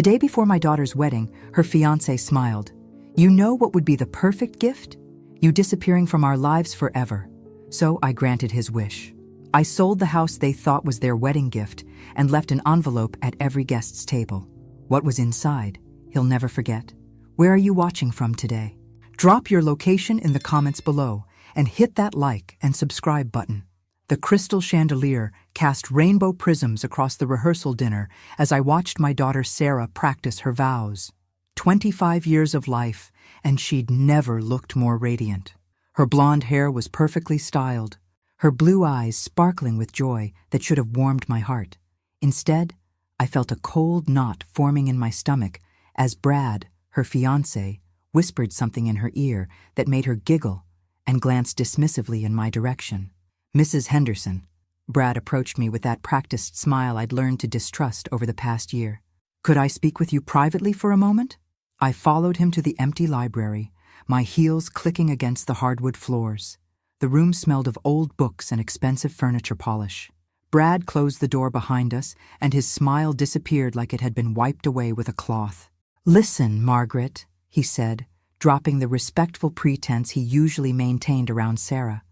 The day before my daughter's wedding, her fiancé smiled. "You know what would be the perfect gift? You disappearing from our lives forever." So I granted his wish. I sold the house they thought was their wedding gift and left an envelope at every guest's table. What was inside, he'll never forget. Where are you watching from today? Drop your location in the comments below and hit that like and subscribe button. The crystal chandelier cast rainbow prisms across the rehearsal dinner as I watched my daughter Sarah practice her vows. 25 years of life, and she'd never looked more radiant. Her blonde hair was perfectly styled, her blue eyes sparkling with joy that should have warmed my heart. Instead, I felt a cold knot forming in my stomach as Brad, her fiancé, whispered something in her ear that made her giggle and glanced dismissively in my direction. "Mrs. Henderson." Brad approached me with that practiced smile I'd learned to distrust over the past year. "Could I speak with you privately for a moment?" I followed him to the empty library, my heels clicking against the hardwood floors. The room smelled of old books and expensive furniture polish. Brad closed the door behind us, and his smile disappeared like it had been wiped away with a cloth. "Listen, Margaret," he said, dropping the respectful pretense he usually maintained around Sarah.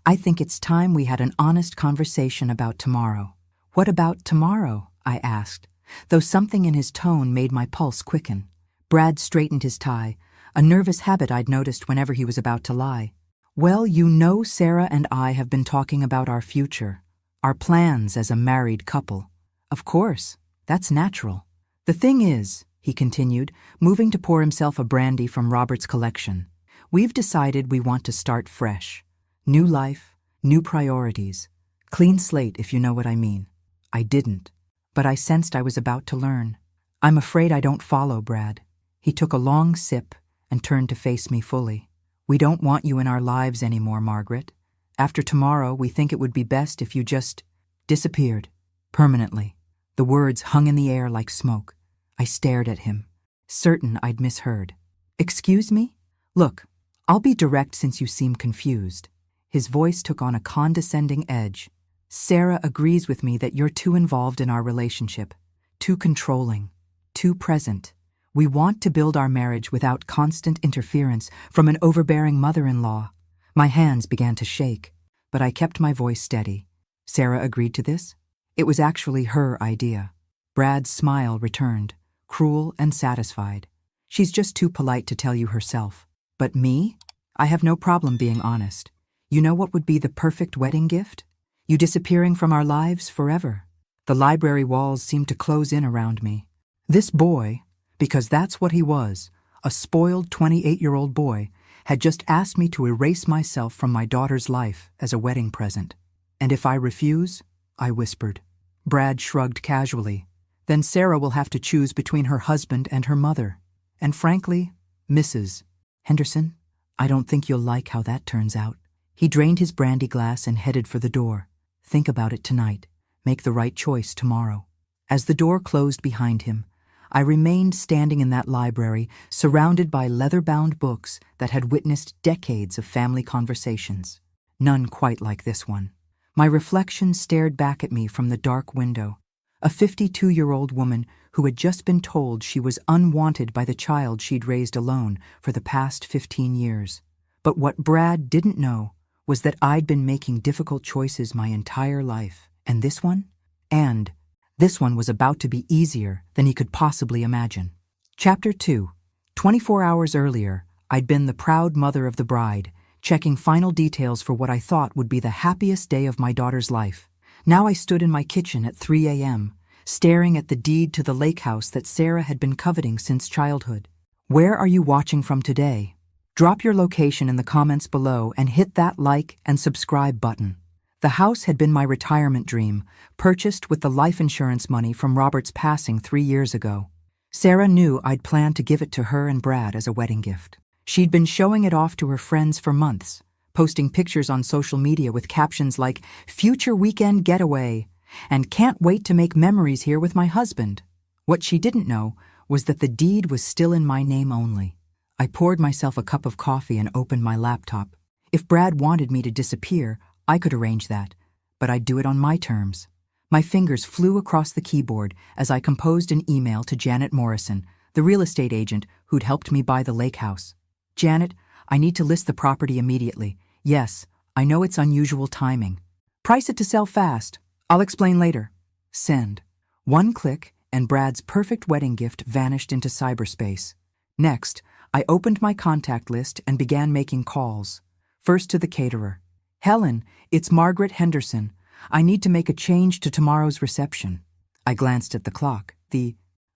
"I think it's time we had an honest conversation about tomorrow." "What about tomorrow?" I asked, though something in his tone made my pulse quicken. Brad straightened his tie, a nervous habit I'd noticed whenever he was about to lie. "Well, you know Sarah and I have been talking about our future, our plans as a married couple." "Of course, that's natural. The thing is," he continued, moving to pour himself a brandy from Robert's collection, "we've decided we want to start fresh. New life, new priorities. Clean slate, if you know what I mean." I didn't, but I sensed I was about to learn. "I'm afraid I don't follow, Brad." He took a long sip and turned to face me fully. "We don't want you in our lives anymore, Margaret. After tomorrow, we think it would be best if you just disappeared. Permanently." The words hung in the air like smoke. I stared at him, certain I'd misheard. "Excuse me? Look, I'll be direct since you seem confused." His voice took on a condescending edge. "Sarah agrees with me that you're too involved in our relationship, too controlling, too present. We want to build our marriage without constant interference from an overbearing mother-in-law." My hands began to shake, but I kept my voice steady. Sarah agreed to this? It was actually her idea. Brad's smile returned, cruel and satisfied. "She's just too polite to tell you herself. But me? I have no problem being honest. You know what would be the perfect wedding gift? You disappearing from our lives forever." The library walls seemed to close in around me. This boy, because that's what he was, a spoiled 28-year-old boy, had just asked me to erase myself from my daughter's life as a wedding present. "And if I refuse?" I whispered. Brad shrugged casually. "Then Sarah will have to choose between her husband and her mother. And frankly, Mrs. Henderson, I don't think you'll like how that turns out." He drained his brandy glass and headed for the door. "Think about it tonight. Make the right choice tomorrow." As the door closed behind him, I remained standing in that library, surrounded by leather-bound books that had witnessed decades of family conversations. None quite like this one. My reflection stared back at me from the dark window. A 52-year-old woman who had just been told she was unwanted by the child she'd raised alone for the past 15 years. But what Brad didn't know was that I'd been making difficult choices my entire life. And this one was about to be easier than he could possibly imagine. Chapter 2. 24 hours earlier, I'd been the proud mother of the bride, checking final details for what I thought would be the happiest day of my daughter's life. Now I stood in my kitchen at 3 a.m., staring at the deed to the lake house that Sarah had been coveting since childhood. Where are you watching from today? Drop your location in the comments below and hit that like and subscribe button. The house had been my retirement dream, purchased with the life insurance money from Robert's passing 3 years ago. Sarah knew I'd planned to give it to her and Brad as a wedding gift. She'd been showing it off to her friends for months, posting pictures on social media with captions like, "Future weekend getaway," and "Can't wait to make memories here with my husband." What she didn't know was that the deed was still in my name only. I poured myself a cup of coffee and opened my laptop. If Brad wanted me to disappear, I could arrange that, but I'd do it on my terms. My fingers flew across the keyboard as I composed an email to Janet Morrison, the real estate agent who'd helped me buy the lake house. Janet, I need to list the property immediately. Yes, I know it's unusual timing. Price it to sell fast. I'll explain later. Send. One click, and Brad's perfect wedding gift vanished into cyberspace. Next, I opened my contact list and began making calls. First to the caterer. Helen, it's Margaret Henderson. I need to make a change to tomorrow's reception. I glanced at the clock.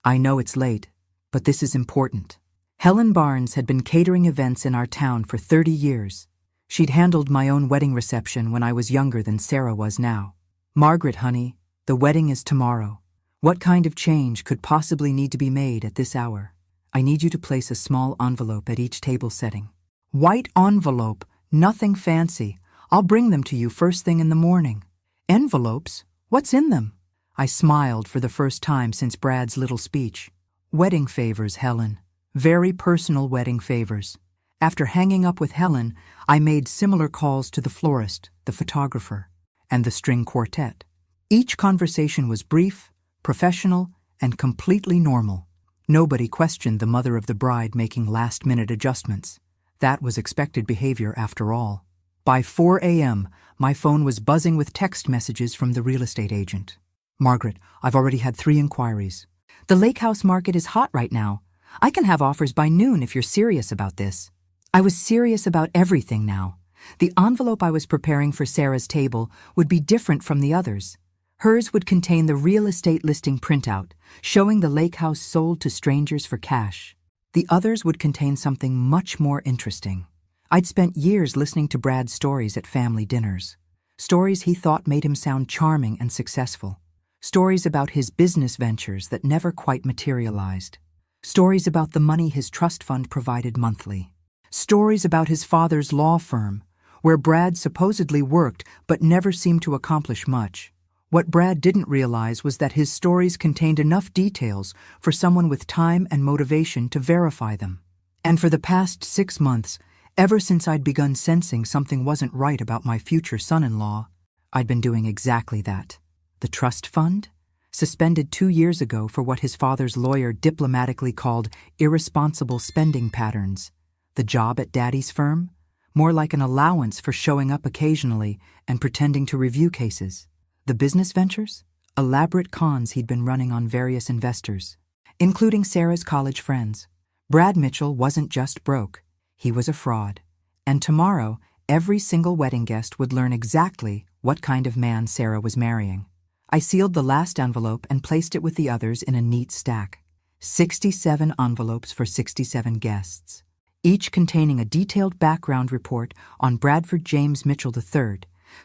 I know it's late, but this is important. Helen Barnes had been catering events in our town for 30 years. She'd handled my own wedding reception when I was younger than Sarah was now. Margaret, honey, the wedding is tomorrow. What kind of change could possibly need to be made at this hour? I need you to place a small envelope at each table setting. White envelope, nothing fancy. I'll bring them to you first thing in the morning. Envelopes? What's in them? I smiled for the first time since Brad's little speech. Wedding favors, Helen. Very personal wedding favors. After hanging up with Helen, I made similar calls to the florist, the photographer, and the string quartet. Each conversation was brief, professional, and completely normal. Nobody questioned the mother of the bride making last-minute adjustments. That was expected behavior after all. By 4 a.m., my phone was buzzing with text messages from the real estate agent. Margaret, I've already had 3 inquiries. The lake house market is hot right now. I can have offers by noon if you're serious about this. I was serious about everything now. The envelope I was preparing for Sarah's table would be different from the others. Hers would contain the real estate listing printout, showing the lake house sold to strangers for cash. The others would contain something much more interesting. I'd spent years listening to Brad's stories at family dinners. Stories he thought made him sound charming and successful. Stories about his business ventures that never quite materialized. Stories about the money his trust fund provided monthly. Stories about his father's law firm, where Brad supposedly worked but never seemed to accomplish much. What Brad didn't realize was that his stories contained enough details for someone with time and motivation to verify them. And for the past 6 months, ever since I'd begun sensing something wasn't right about my future son-in-law, I'd been doing exactly that. The trust fund? Suspended 2 years ago for what his father's lawyer diplomatically called irresponsible spending patterns. The job at Daddy's firm? More like an allowance for showing up occasionally and pretending to review cases. The business ventures? Elaborate cons he'd been running on various investors, including Sarah's college friends. Brad Mitchell wasn't just broke. He was a fraud. And tomorrow, every single wedding guest would learn exactly what kind of man Sarah was marrying. I sealed the last envelope and placed it with the others in a neat stack. 67 envelopes for 67 guests, each containing a detailed background report on Bradford James Mitchell III,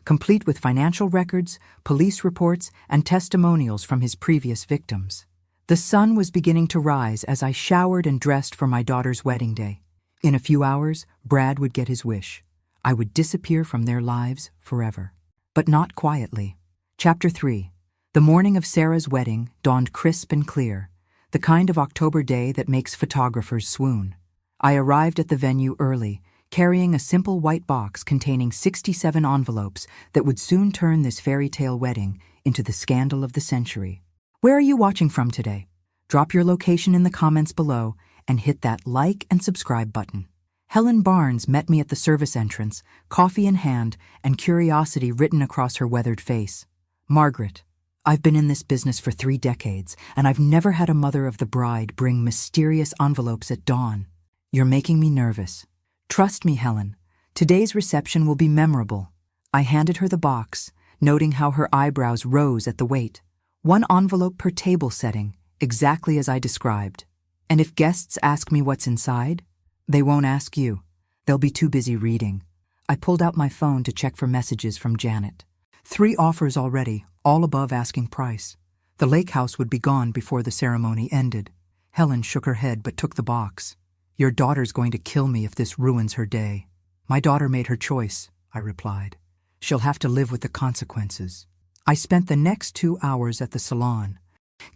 complete with financial records, police reports, and testimonials from his previous victims. The sun was beginning to rise as I showered and dressed for my daughter's wedding day. In a few hours, Brad would get his wish. I would disappear from their lives forever. But not quietly. Chapter 3. The morning of Sarah's wedding dawned crisp and clear, the kind of October day that makes photographers swoon. I arrived at the venue early, carrying a simple white box containing 67 envelopes that would soon turn this fairy tale wedding into the scandal of the century. Where are you watching from today? Drop your location in the comments below and hit that like and subscribe button. Helen Barnes met me at the service entrance, coffee in hand and curiosity written across her weathered face. Margaret, I've been in this business for 3 decades, and I've never had a mother of the bride bring mysterious envelopes at dawn. You're making me nervous. Trust me, Helen. Today's reception will be memorable. I handed her the box, noting how her eyebrows rose at the weight. 1 envelope per table setting, exactly as I described. And if guests ask me what's inside, they won't ask you. They'll be too busy reading. I pulled out my phone to check for messages from Janet. 3 offers already, all above asking price. The lake house would be gone before the ceremony ended. Helen shook her head but took the box. Your daughter's going to kill me if this ruins her day. My daughter made her choice, I replied. She'll have to live with the consequences. I spent the next 2 hours at the salon,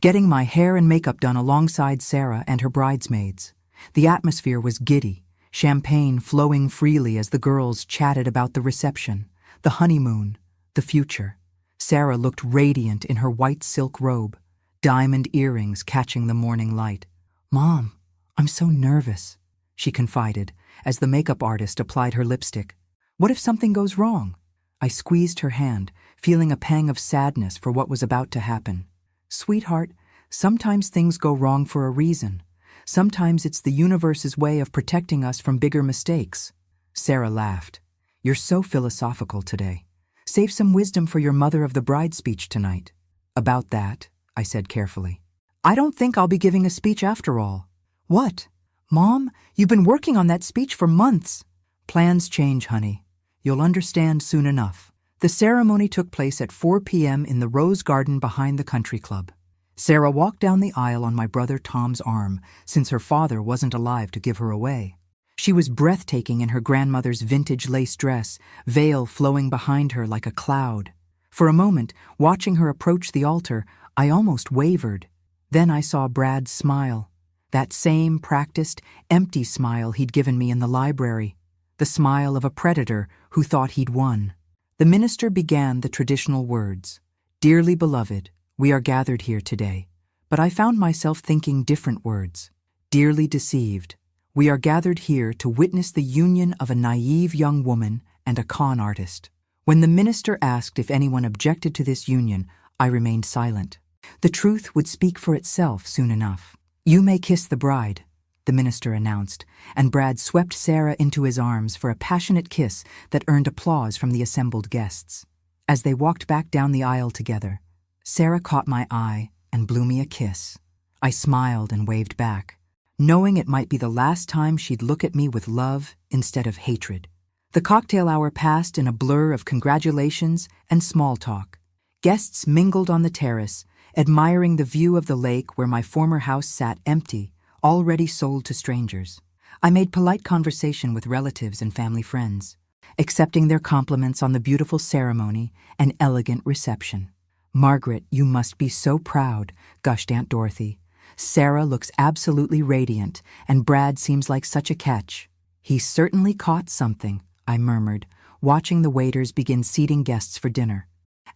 getting my hair and makeup done alongside Sarah and her bridesmaids. The atmosphere was giddy, champagne flowing freely as the girls chatted about the reception, the honeymoon, the future. Sarah looked radiant in her white silk robe, diamond earrings catching the morning light. "Mom, I'm so nervous," she confided as the makeup artist applied her lipstick. "What if something goes wrong?" I squeezed her hand, feeling a pang of sadness for what was about to happen. "Sweetheart, sometimes things go wrong for a reason. Sometimes it's the universe's way of protecting us from bigger mistakes." Sarah laughed. "You're so philosophical today. Save some wisdom for your mother of the bride speech tonight." "About that," I said carefully. "I don't think I'll be giving a speech after all." "What? Mom, you've been working on that speech for months." "Plans change, honey. You'll understand soon enough." The ceremony took place at 4 p.m. in the Rose Garden behind the country club. Sarah walked down the aisle on my brother Tom's arm, since her father wasn't alive to give her away. She was breathtaking in her grandmother's vintage lace dress, veil flowing behind her like a cloud. For a moment, watching her approach the altar, I almost wavered. Then I saw Brad smile. That same practiced, empty smile he'd given me in the library. The smile of a predator who thought he'd won. The minister began the traditional words. "Dearly beloved, we are gathered here today." But I found myself thinking different words. "Dearly deceived, we are gathered here to witness the union of a naive young woman and a con artist." When the minister asked if anyone objected to this union, I remained silent. The truth would speak for itself soon enough. "You may kiss the bride," the minister announced, and Brad swept Sarah into his arms for a passionate kiss that earned applause from the assembled guests. As they walked back down the aisle together, Sarah caught my eye and blew me a kiss. I smiled and waved back, knowing it might be the last time she'd look at me with love instead of hatred. The cocktail hour passed in a blur of congratulations and small talk. Guests mingled on the terrace, admiring the view of the lake where my former house sat empty, already sold to strangers. I made polite conversation with relatives and family friends, accepting their compliments on the beautiful ceremony and elegant reception. "Margaret, you must be so proud," gushed Aunt Dorothy. "Sarah looks absolutely radiant, and Brad seems like such a catch." "He certainly caught something," I murmured, watching the waiters begin seating guests for dinner.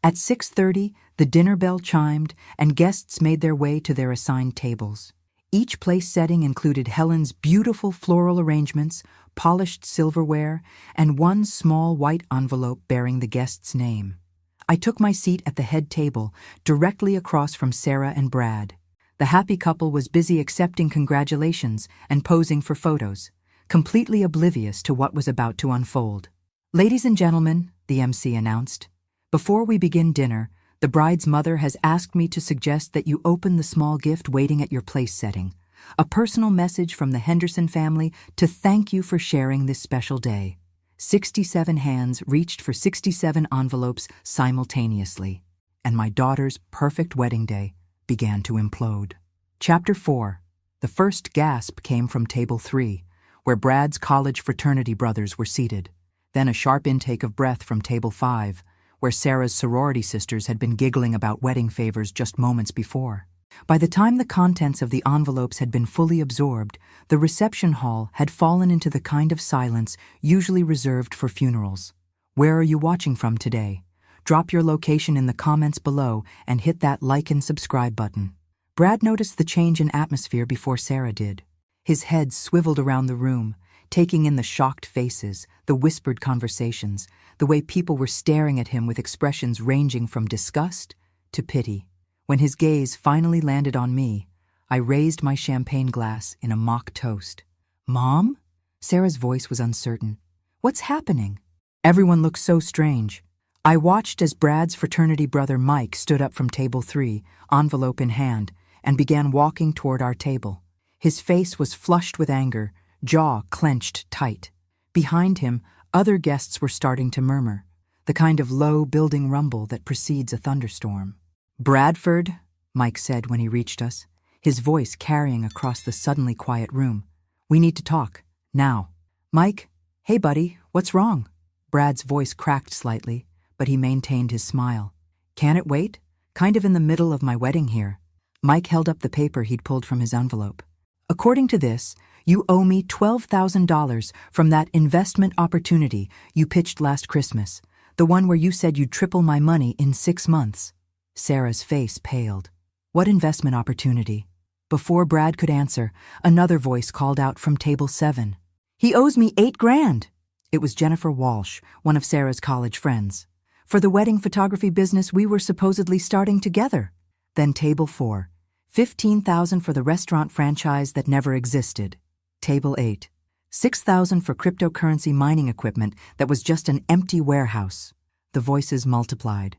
At 6:30, the dinner bell chimed, and guests made their way to their assigned tables. Each place setting included Helen's beautiful floral arrangements, polished silverware, and one small white envelope bearing the guest's name. I took my seat at the head table, directly across from Sarah and Brad. The happy couple was busy accepting congratulations and posing for photos, completely oblivious to what was about to unfold. "Ladies and gentlemen," the MC announced, "before we begin dinner, the bride's mother has asked me to suggest that you open the small gift waiting at your place setting. A personal message from the Henderson family to thank you for sharing this special day." 67 hands reached for 67 envelopes simultaneously, and my daughter's perfect wedding day began to implode. Chapter 4. The first gasp came from table 3, where Brad's college fraternity brothers were seated. Then a sharp intake of breath from table 5, where Sarah's sorority sisters had been giggling about wedding favors just moments before. By the time the contents of the envelopes had been fully absorbed, the reception hall had fallen into the kind of silence usually reserved for funerals. Where are you watching from today? Drop your location in the comments below and hit that like and subscribe button. Brad noticed the change in atmosphere before Sarah did. His head swiveled around the room, taking in the shocked faces, the whispered conversations, the way people were staring at him with expressions ranging from disgust to pity. When his gaze finally landed on me, I raised my champagne glass in a mock toast. "Mom?" Sarah's voice was uncertain. "What's happening?" Everyone looked so strange. I watched as Brad's fraternity brother Mike stood up from table 3, envelope in hand, and began walking toward our table. His face was flushed with anger, jaw clenched tight. Behind him, other guests were starting to murmur, the kind of low building rumble that precedes a thunderstorm. "Bradford," Mike said when he reached us, his voice carrying across the suddenly quiet room. "We need to talk, now." "Mike, hey buddy, what's wrong?" Brad's voice cracked slightly, but he maintained his smile. "Can it wait? Kind of in the middle of my wedding here." Mike held up the paper he'd pulled from his envelope. "According to this, you owe me $12,000 from that investment opportunity you pitched last Christmas, The one where you said you'd triple my money in 6 months. Sarah's face paled. What investment opportunity? Before Brad could answer, another voice called out from table 7. He owes me $8,000. It was Jennifer Walsh, one of Sarah's college friends. For the wedding photography business we were supposedly starting together. Then table 4. $15,000 for the restaurant franchise that never existed. Table 8. $6,000 for cryptocurrency mining equipment that was just an empty warehouse. The voices multiplied.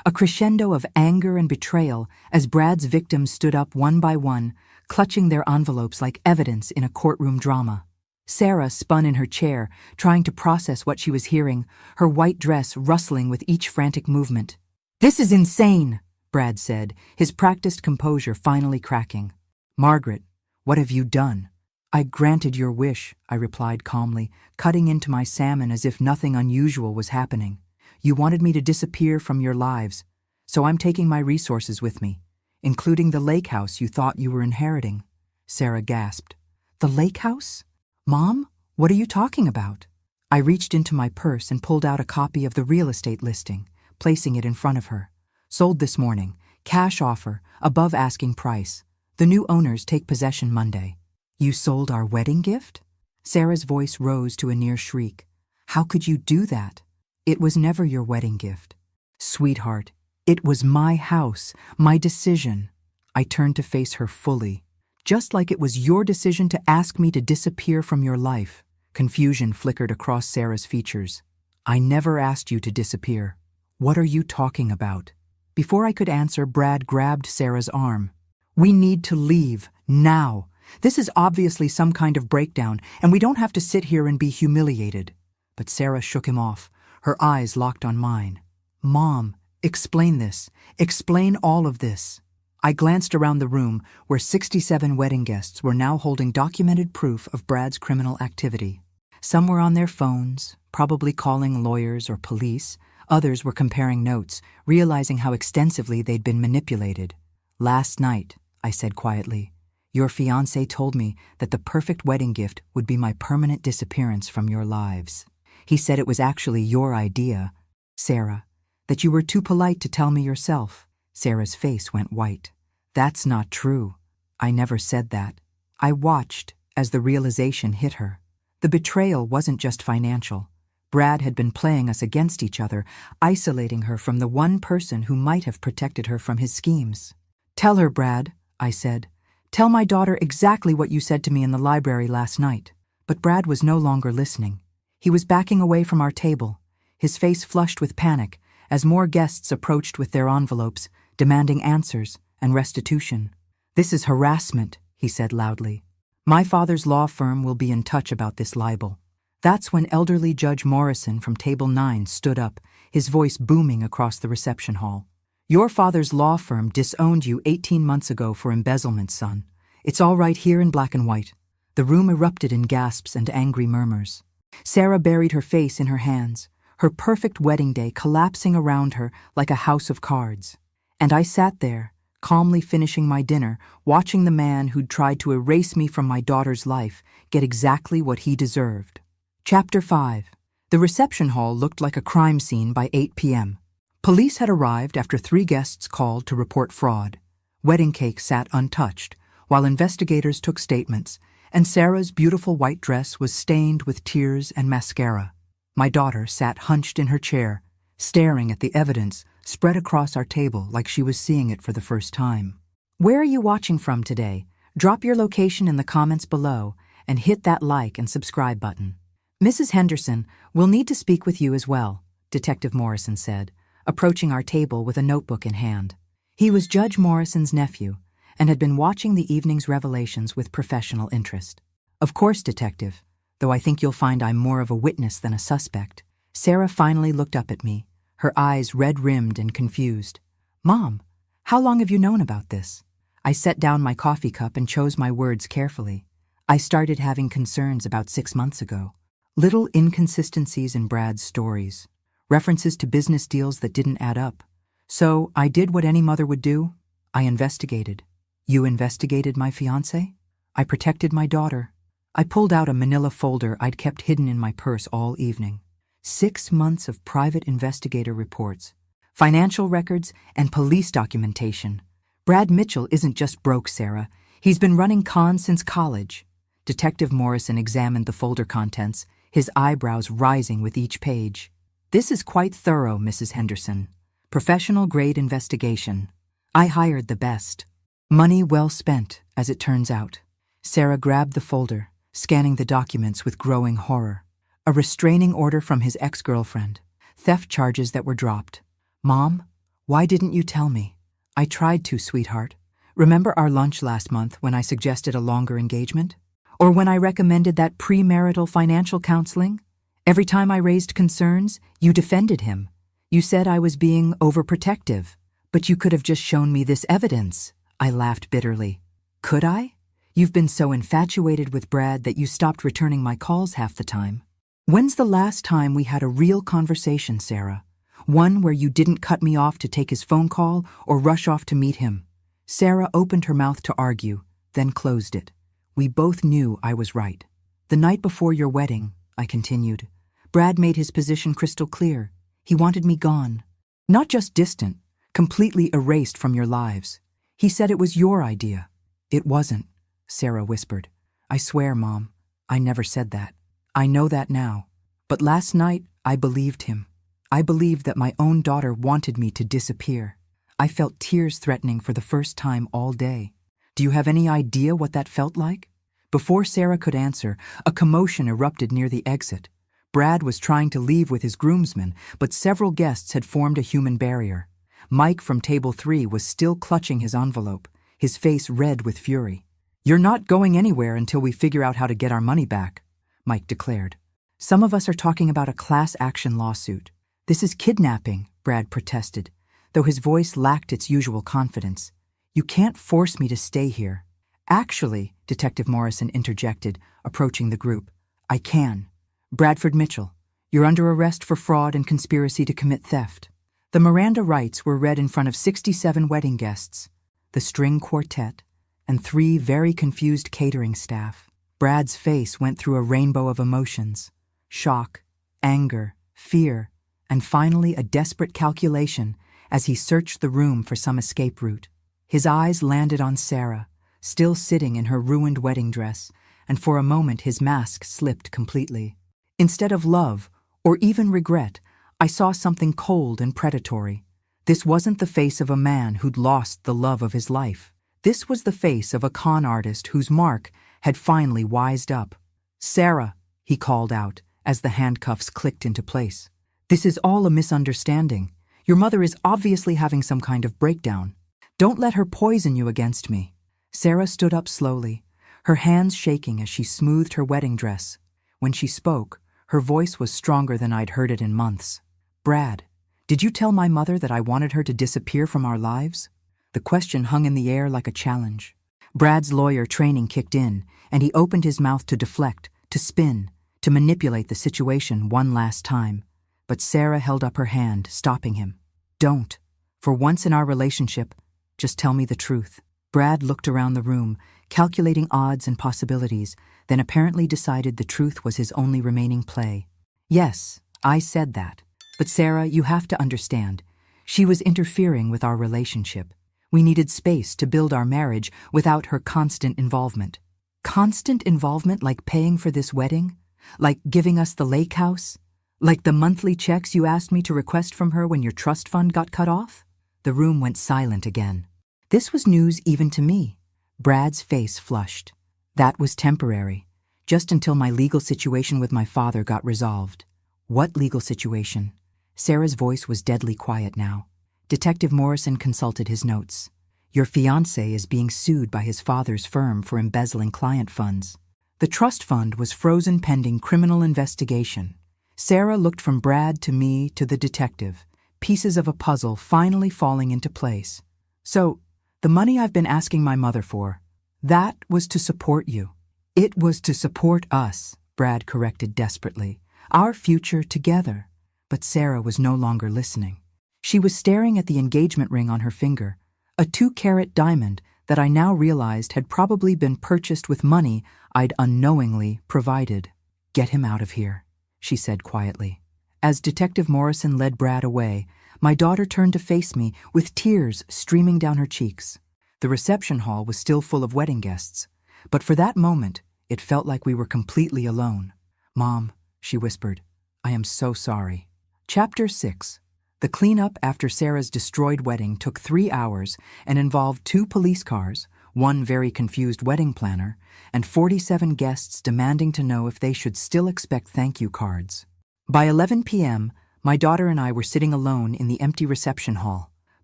A crescendo of anger and betrayal as Brad's victims stood up one by one, clutching their envelopes like evidence in a courtroom drama. Sarah spun in her chair, trying to process what she was hearing, her white dress rustling with each frantic movement. "This is insane," Brad said, his practiced composure finally cracking. "Margaret, what have you done?" "I granted your wish," I replied calmly, cutting into my salmon as if nothing unusual was happening. "You wanted me to disappear from your lives, so I'm taking my resources with me, including the lake house you thought you were inheriting." Sarah gasped. "The lake house? Mom, what are you talking about?" I reached into my purse and pulled out a copy of the real estate listing, placing it in front of her. "Sold this morning. Cash offer, above asking price. The new owners take possession Monday." "You sold our wedding gift?" Sarah's voice rose to a near shriek. "How could you do that?" "It was never your wedding gift. Sweetheart, it was my house, my decision." I turned to face her fully. "Just like it was your decision to ask me to disappear from your life." Confusion flickered across Sarah's features. "I never asked you to disappear. What are you talking about?" Before I could answer, Brad grabbed Sarah's arm. "We need to leave, now. This is obviously some kind of breakdown, and we don't have to sit here and be humiliated." But Sarah shook him off, her eyes locked on mine. "Mom, explain this. Explain all of this." I glanced around the room where 67 wedding guests were now holding documented proof of Brad's criminal activity. Some were on their phones, probably calling lawyers or police. Others were comparing notes, realizing how extensively they'd been manipulated. "Last night," I said quietly, "your fiancé told me that the perfect wedding gift would be my permanent disappearance from your lives. He said it was actually your idea, Sarah, that you were too polite to tell me yourself." Sarah's face went white. "That's not true. I never said that." I watched as the realization hit her. The betrayal wasn't just financial. Brad had been playing us against each other, isolating her from the one person who might have protected her from his schemes. "Tell her, Brad," I said. "Tell my daughter exactly what you said to me in the library last night." But Brad was no longer listening. He was backing away from our table, his face flushed with panic as more guests approached with their envelopes, demanding answers and restitution. "This is harassment," he said loudly. "My father's law firm will be in touch about this libel." That's when elderly Judge Morrison from Table 9 stood up, his voice booming across the reception hall. "Your father's law firm disowned you 18 months ago for embezzlement, son. It's all right here in black and white." The room erupted in gasps and angry murmurs. Sarah buried her face in her hands, her perfect wedding day collapsing around her like a house of cards. And I sat there, calmly finishing my dinner, watching the man who'd tried to erase me from my daughter's life get exactly what he deserved. Chapter 5. The reception hall looked like a crime scene by 8 p.m. Police had arrived after 3 guests called to report fraud. Wedding cake sat untouched, while investigators took statements, and Sarah's beautiful white dress was stained with tears and mascara. My daughter sat hunched in her chair, staring at the evidence spread across our table like she was seeing it for the first time. "Where are you watching from today? Drop your location in the comments below and hit that like and subscribe button." "Mrs. Henderson, we'll need to speak with you as well," Detective Morrison said, approaching our table with a notebook in hand. He was Judge Morrison's nephew and had been watching the evening's revelations with professional interest. "Of course, Detective, though I think you'll find I'm more of a witness than a suspect." Sarah finally looked up at me, her eyes red-rimmed and confused. "Mom, how long have you known about this?" I set down my coffee cup and chose my words carefully. "I started having concerns about 6 months ago. Little inconsistencies in Brad's stories, references to business deals that didn't add up. So I did what any mother would do. I investigated." "You investigated my fiancé?" "I protected my daughter." I pulled out a manila folder I'd kept hidden in my purse all evening. 6 months of private investigator reports, financial records, and police documentation. Brad Mitchell isn't just broke, Sarah. He's been running cons since college. Detective Morrison examined the folder contents, his eyebrows rising with each page. This is quite thorough, Mrs. Henderson. Professional-grade investigation. I hired the best. Money well spent, as it turns out. Sarah grabbed the folder, scanning the documents with growing horror. A restraining order from his ex-girlfriend. Theft charges that were dropped. Mom, why didn't you tell me? I tried to, sweetheart. Remember our lunch last month when I suggested a longer engagement? Or when I recommended that premarital financial counseling? Every time I raised concerns, you defended him. You said I was being overprotective, but you could have just shown me this evidence. I laughed bitterly. Could I? You've been so infatuated with Brad that you stopped returning my calls half the time. When's the last time we had a real conversation, Sarah? One where you didn't cut me off to take his phone call or rush off to meet him. Sarah opened her mouth to argue, then closed it. We both knew I was right. The night before your wedding, I continued, Brad made his position crystal clear. He wanted me gone. Not just distant, completely erased from your lives. He said it was your idea. It wasn't, Sarah whispered. I swear, Mom, I never said that. I know that now. But last night, I believed him. I believed that my own daughter wanted me to disappear. I felt tears threatening for the first time all day. Do you have any idea what that felt like? Before Sarah could answer, a commotion erupted near the exit. Brad was trying to leave with his groomsmen, but several guests had formed a human barrier. Mike from table 3 was still clutching his envelope, his face red with fury. You're not going anywhere until we figure out how to get our money back, Mike declared. Some of us are talking about a class action lawsuit. This is kidnapping, Brad protested, though his voice lacked its usual confidence. You can't force me to stay here. Actually, Detective Morrison interjected, approaching the group, I can. Bradford Mitchell, you're under arrest for fraud and conspiracy to commit theft. The Miranda rights were read in front of 67 wedding guests, the string quartet, and 3 very confused catering staff. Brad's face went through a rainbow of emotions: shock, anger, fear, and finally a desperate calculation as he searched the room for some escape route. His eyes landed on Sarah, still sitting in her ruined wedding dress, and for a moment his mask slipped completely. Instead of love, or even regret, I saw something cold and predatory. This wasn't the face of a man who'd lost the love of his life. This was the face of a con artist whose mark had finally wised up. Sarah, he called out as the handcuffs clicked into place. This is all a misunderstanding. Your mother is obviously having some kind of breakdown. Don't let her poison you against me. Sarah stood up slowly, her hands shaking as she smoothed her wedding dress. When she spoke, her voice was stronger than I'd heard it in months. Brad, did you tell my mother that I wanted her to disappear from our lives? The question hung in the air like a challenge. Brad's lawyer training kicked in, and he opened his mouth to deflect, to spin, to manipulate the situation one last time. But Sarah held up her hand, stopping him. Don't. For once in our relationship, just tell me the truth. Brad looked around the room, calculating odds and possibilities, then apparently decided the truth was his only remaining play. Yes, I said that. But Sarah, you have to understand. She was interfering with our relationship. We needed space to build our marriage without her constant involvement. Constant involvement like paying for this wedding? Like giving us the lake house? Like the monthly checks you asked me to request from her when your trust fund got cut off? The room went silent again. This was news even to me. Brad's face flushed. That was temporary, just until my legal situation with my father got resolved. What legal situation? Sarah's voice was deadly quiet now. Detective Morrison consulted his notes. Your fiancé is being sued by his father's firm for embezzling client funds. The trust fund was frozen pending criminal investigation. Sarah looked from Brad to me to the detective, pieces of a puzzle finally falling into place. So, the money I've been asking my mother for, that was to support you. It was to support us, Brad corrected desperately. Our future together. But Sarah was no longer listening. She was staring at the engagement ring on her finger, a 2-carat diamond that I now realized had probably been purchased with money I'd unknowingly provided. Get him out of here, she said quietly. As Detective Morrison led Brad away, my daughter turned to face me with tears streaming down her cheeks. The reception hall was still full of wedding guests, but for that moment, it felt like we were completely alone. "Mom," she whispered, "I am so sorry." Chapter 6. The cleanup after Sarah's destroyed wedding took 3 hours and involved 2 police cars, 1 very confused wedding planner, and 47 guests demanding to know if they should still expect thank you cards. By 11 p.m., my daughter and I were sitting alone in the empty reception hall,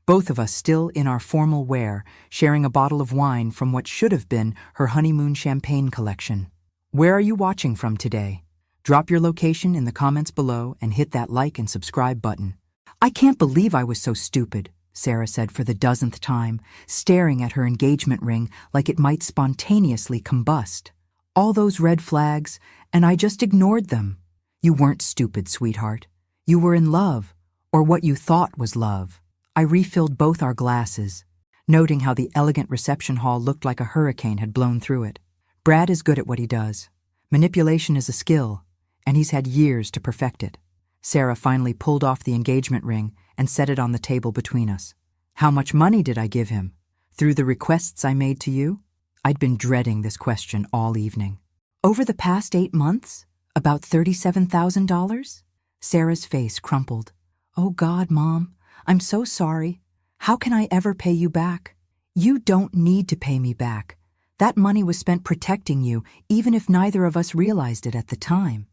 both of us still in our formal wear, sharing a bottle of wine from what should have been her honeymoon champagne collection. Where are you watching from today? Drop your location in the comments below and hit that like and subscribe button. "I can't believe I was so stupid," Sarah said for the dozenth time, staring at her engagement ring like it might spontaneously combust. "All those red flags, and I just ignored them." "You weren't stupid, sweetheart. You were in love, or what you thought was love." I refilled both our glasses, noting how the elegant reception hall looked like a hurricane had blown through it. Brad is good at what he does. Manipulation is a skill, and he's had years to perfect it. Sarah finally pulled off the engagement ring and set it on the table between us. "How much money did I give him? Through the requests I made to you?" I'd been dreading this question all evening. "Over the past 8 months? About $37,000? Sarah's face crumpled. "Oh God, Mom, I'm so sorry. How can I ever pay you back?" "You don't need to pay me back. That money was spent protecting you, even if neither of us realized it at the time."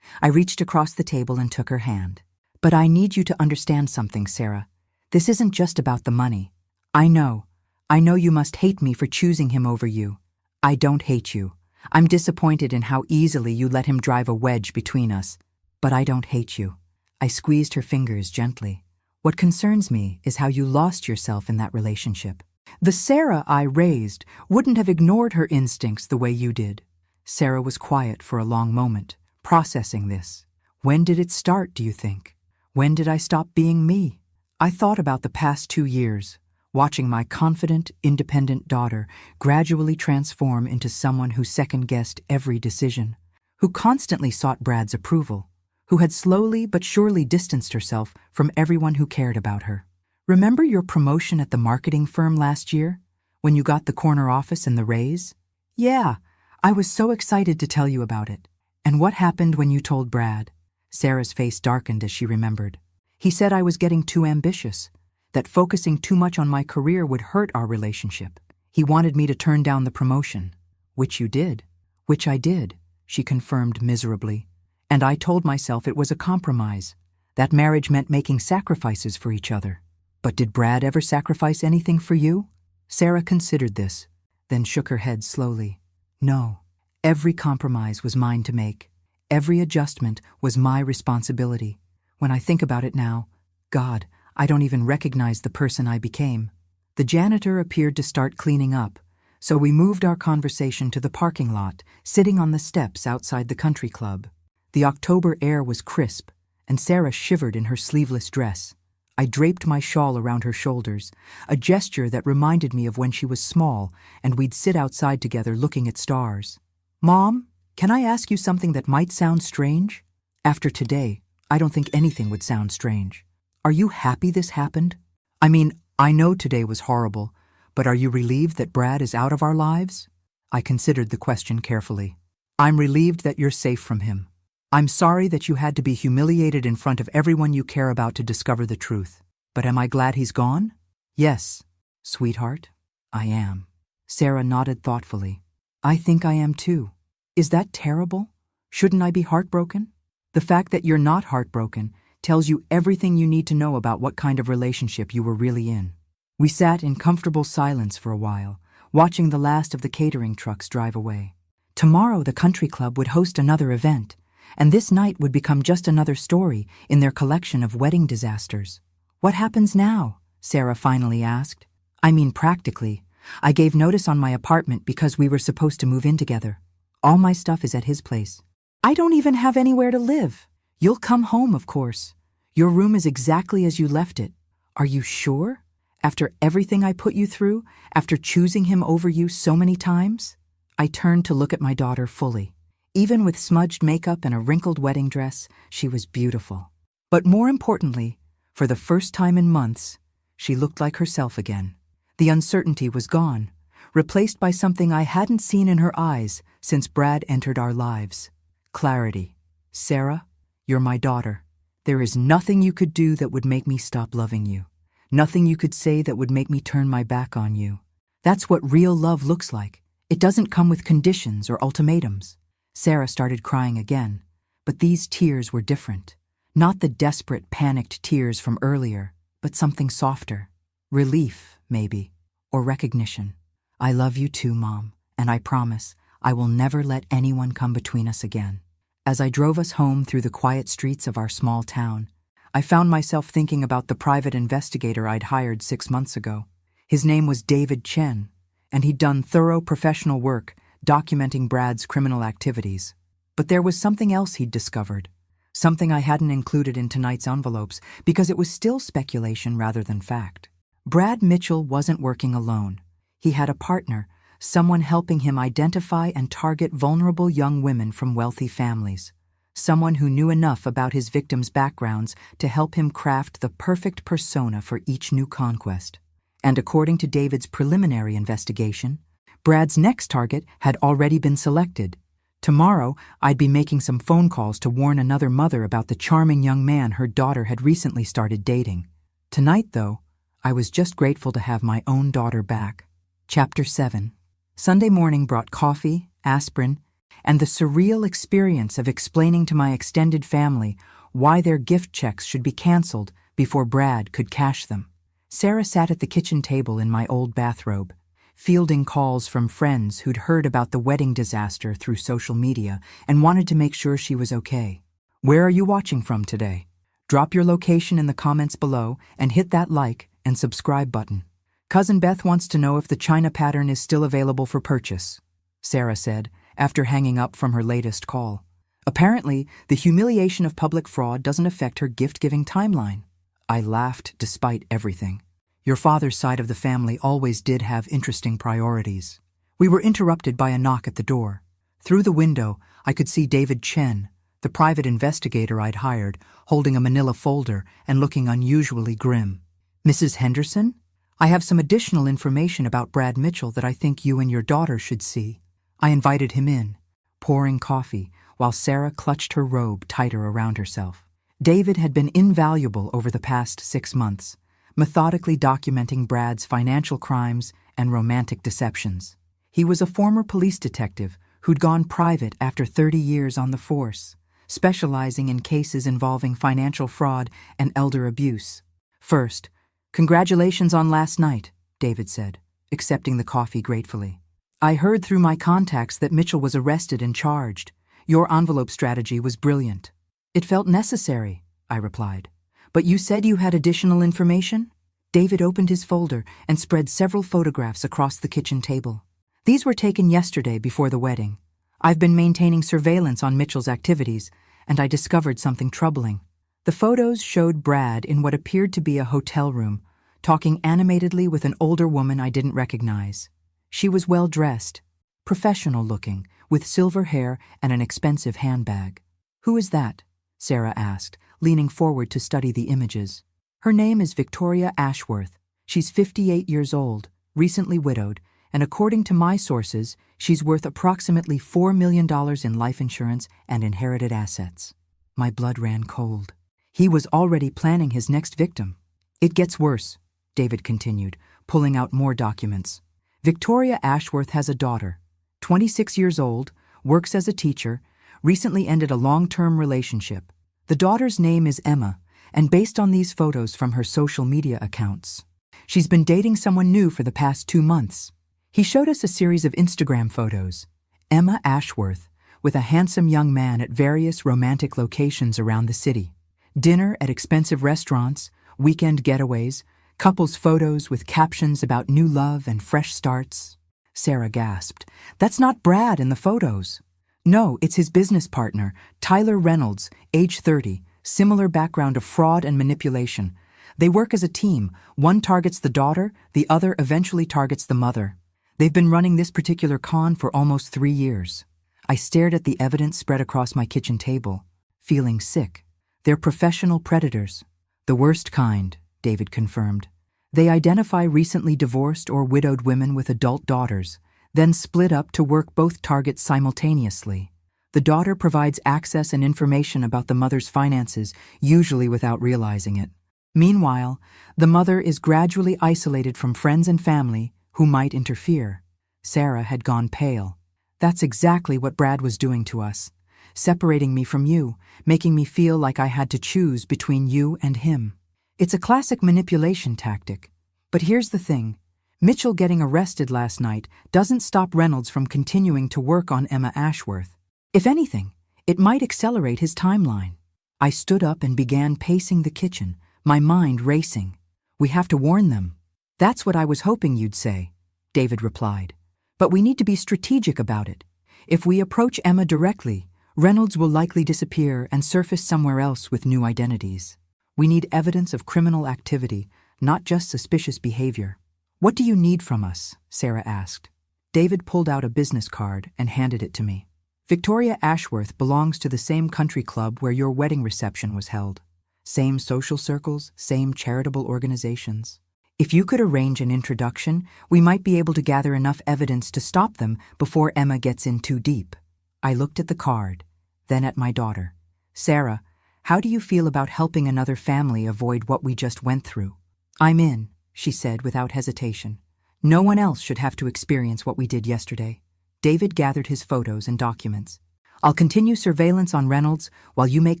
I reached across the table and took her hand. "But I need you to understand something, Sarah. This isn't just about the money. I know you must hate me for choosing him over you. I don't hate you. I'm disappointed in how easily you let him drive a wedge between us. But I don't hate you." I squeezed her fingers gently. "What concerns me is how you lost yourself in that relationship. The Sarah I raised wouldn't have ignored her instincts the way you did." Sarah was quiet for a long moment, processing this. "When did it start, do you think? When did I stop being me?" I thought about the past 2 years, watching my confident, independent daughter gradually transform into someone who second-guessed every decision, who constantly sought Brad's approval, who had slowly but surely distanced herself from everyone who cared about her. "Remember your promotion at the marketing firm last year, when you got the corner office and the raise?" "Yeah, I was so excited to tell you about it." "And what happened when you told Brad?" Sarah's face darkened as she remembered. "He said I was getting too ambitious, that focusing too much on my career would hurt our relationship. He wanted me to turn down the promotion." "Which you did." "Which I did," she confirmed miserably. "And I told myself it was a compromise. That marriage meant making sacrifices for each other." "But did Brad ever sacrifice anything for you?" Sarah considered this, then shook her head slowly. "No. Every compromise was mine to make. Every adjustment was my responsibility. When I think about it now, God, I don't even recognize the person I became." The janitor appeared to start cleaning up, so we moved our conversation to the parking lot, sitting on the steps outside the country club. The October air was crisp, and Sarah shivered in her sleeveless dress. I draped my shawl around her shoulders, a gesture that reminded me of when she was small and we'd sit outside together looking at stars. "Mom, can I ask you something that might sound strange? After today, I don't think anything would sound strange. Are you happy this happened? I mean, I know today was horrible, but are you relieved that Brad is out of our lives?" I considered the question carefully. "I'm relieved that you're safe from him. I'm sorry that you had to be humiliated in front of everyone you care about to discover the truth. But am I glad he's gone?" "Yes, sweetheart, I am." Sarah nodded thoughtfully. "I think I am too. Is that terrible? Shouldn't I be heartbroken?" "The fact that you're not heartbroken tells you everything you need to know about what kind of relationship you were really in." We sat in comfortable silence for a while, watching the last of the catering trucks drive away. Tomorrow the country club would host another event, and this night would become just another story in their collection of wedding disasters. "What happens now?" Sarah finally asked. "I mean practically. I gave notice on my apartment because we were supposed to move in together. All my stuff is at his place. I don't even have anywhere to live. You'll come home, of course. Your room is exactly as you left it. Are you sure? After everything I put you through, after choosing him over you so many times?" I turned to look at my daughter fully. Even with smudged makeup and a wrinkled wedding dress, she was beautiful. But more importantly, for the first time in months, she looked like herself again. The uncertainty was gone, replaced by something I hadn't seen in her eyes since Brad entered our lives. Clarity. Sarah, you're my daughter. There is nothing you could do that would make me stop loving you. Nothing you could say that would make me turn my back on you. That's what real love looks like. It doesn't come with conditions or ultimatums. Sarah started crying again, but these tears were different. Not the desperate, panicked tears from earlier, but something softer. Relief, maybe, or recognition. I love you too, Mom, and I promise I will never let anyone come between us again. As I drove us home through the quiet streets of our small town, I found myself thinking about the private investigator I'd hired 6 months ago. His name was David Chen, and he'd done thorough professional work documenting Brad's criminal activities. But there was something else he'd discovered, something I hadn't included in tonight's envelopes because it was still speculation rather than fact. Brad Mitchell wasn't working alone. He had a partner, someone helping him identify and target vulnerable young women from wealthy families. Someone who knew enough about his victims' backgrounds to help him craft the perfect persona for each new conquest. And according to David's preliminary investigation, Brad's next target had already been selected. Tomorrow, I'd be making some phone calls to warn another mother about the charming young man her daughter had recently started dating. Tonight, though, I was just grateful to have my own daughter back. Chapter 7. Sunday morning brought coffee, aspirin, and the surreal experience of explaining to my extended family why their gift checks should be canceled before Brad could cash them. Sarah sat at the kitchen table in my old bathrobe, fielding calls from friends who'd heard about the wedding disaster through social media and wanted to make sure she was okay. Where are you watching from today? Drop your location in the comments below and hit that like and subscribe button. Cousin Beth wants to know if the China pattern is still available for purchase, Sarah said, after hanging up from her latest call. Apparently, the humiliation of public fraud doesn't affect her gift-giving timeline. I laughed despite everything. Your father's side of the family always did have interesting priorities. We were interrupted by a knock at the door. Through the window, I could see David Chen, the private investigator I'd hired, holding a manila folder and looking unusually grim. Mrs. Henderson? I have some additional information about Brad Mitchell that I think you and your daughter should see. I invited him in, pouring coffee, while Sarah clutched her robe tighter around herself. David had been invaluable over the past 6 months, methodically documenting Brad's financial crimes and romantic deceptions. He was a former police detective who'd gone private after 30 years on the force, specializing in cases involving financial fraud and elder abuse. First, congratulations on last night, David said, accepting the coffee gratefully. I heard through my contacts that Mitchell was arrested and charged. Your envelope strategy was brilliant. It felt necessary, I replied. But you said you had additional information? David opened his folder and spread several photographs across the kitchen table. These were taken yesterday before the wedding. I've been maintaining surveillance on Mitchell's activities, and I discovered something troubling. The photos showed Brad in what appeared to be a hotel room, talking animatedly with an older woman I didn't recognize. She was well-dressed, professional-looking, with silver hair and an expensive handbag. Who is that? Sarah asked, leaning forward to study the images. Her name is Victoria Ashworth. She's 58 years old, recently widowed, and according to my sources, she's worth approximately $4 million in life insurance and inherited assets. My blood ran cold. He was already planning his next victim. It gets worse, David continued, pulling out more documents. Victoria Ashworth has a daughter, 26 years old, works as a teacher, recently ended a long-term relationship. The daughter's name is Emma, and based on these photos from her social media accounts, she's been dating someone new for the past 2 months. He showed us a series of Instagram photos. Emma Ashworth, with a handsome young man at various romantic locations around the city. Dinner at expensive restaurants, weekend getaways, couples photos with captions about new love and fresh starts. Sarah gasped. That's not Brad in the photos. No, it's his business partner, Tyler Reynolds, age 30, similar background of fraud and manipulation. They work as a team. One targets the daughter, the other eventually targets the mother. They've been running this particular con for almost 3 years. I stared at the evidence spread across my kitchen table, feeling sick. They're professional predators. The worst kind, David confirmed. They identify recently divorced or widowed women with adult daughters, then split up to work both targets simultaneously. The daughter provides access and information about the mother's finances, usually without realizing it. Meanwhile, the mother is gradually isolated from friends and family who might interfere. Sarah had gone pale. That's exactly what Brad was doing to us, separating me from you, making me feel like I had to choose between you and him. It's a classic manipulation tactic. But here's the thing. Mitchell getting arrested last night doesn't stop Reynolds from continuing to work on Emma Ashworth. If anything, it might accelerate his timeline. I stood up and began pacing the kitchen, my mind racing. We have to warn them. That's what I was hoping you'd say, David replied. But we need to be strategic about it. If we approach Emma directly, Reynolds will likely disappear and surface somewhere else with new identities. We need evidence of criminal activity, not just suspicious behavior. What do you need from us? Sarah asked. David pulled out a business card and handed it to me. Victoria Ashworth belongs to the same country club where your wedding reception was held. Same social circles, same charitable organizations. If you could arrange an introduction, we might be able to gather enough evidence to stop them before Emma gets in too deep. I looked at the card, then at my daughter. Sarah, how do you feel about helping another family avoid what we just went through? I'm in, she said without hesitation. No one else should have to experience what we did yesterday. David gathered his photos and documents. I'll continue surveillance on Reynolds while you make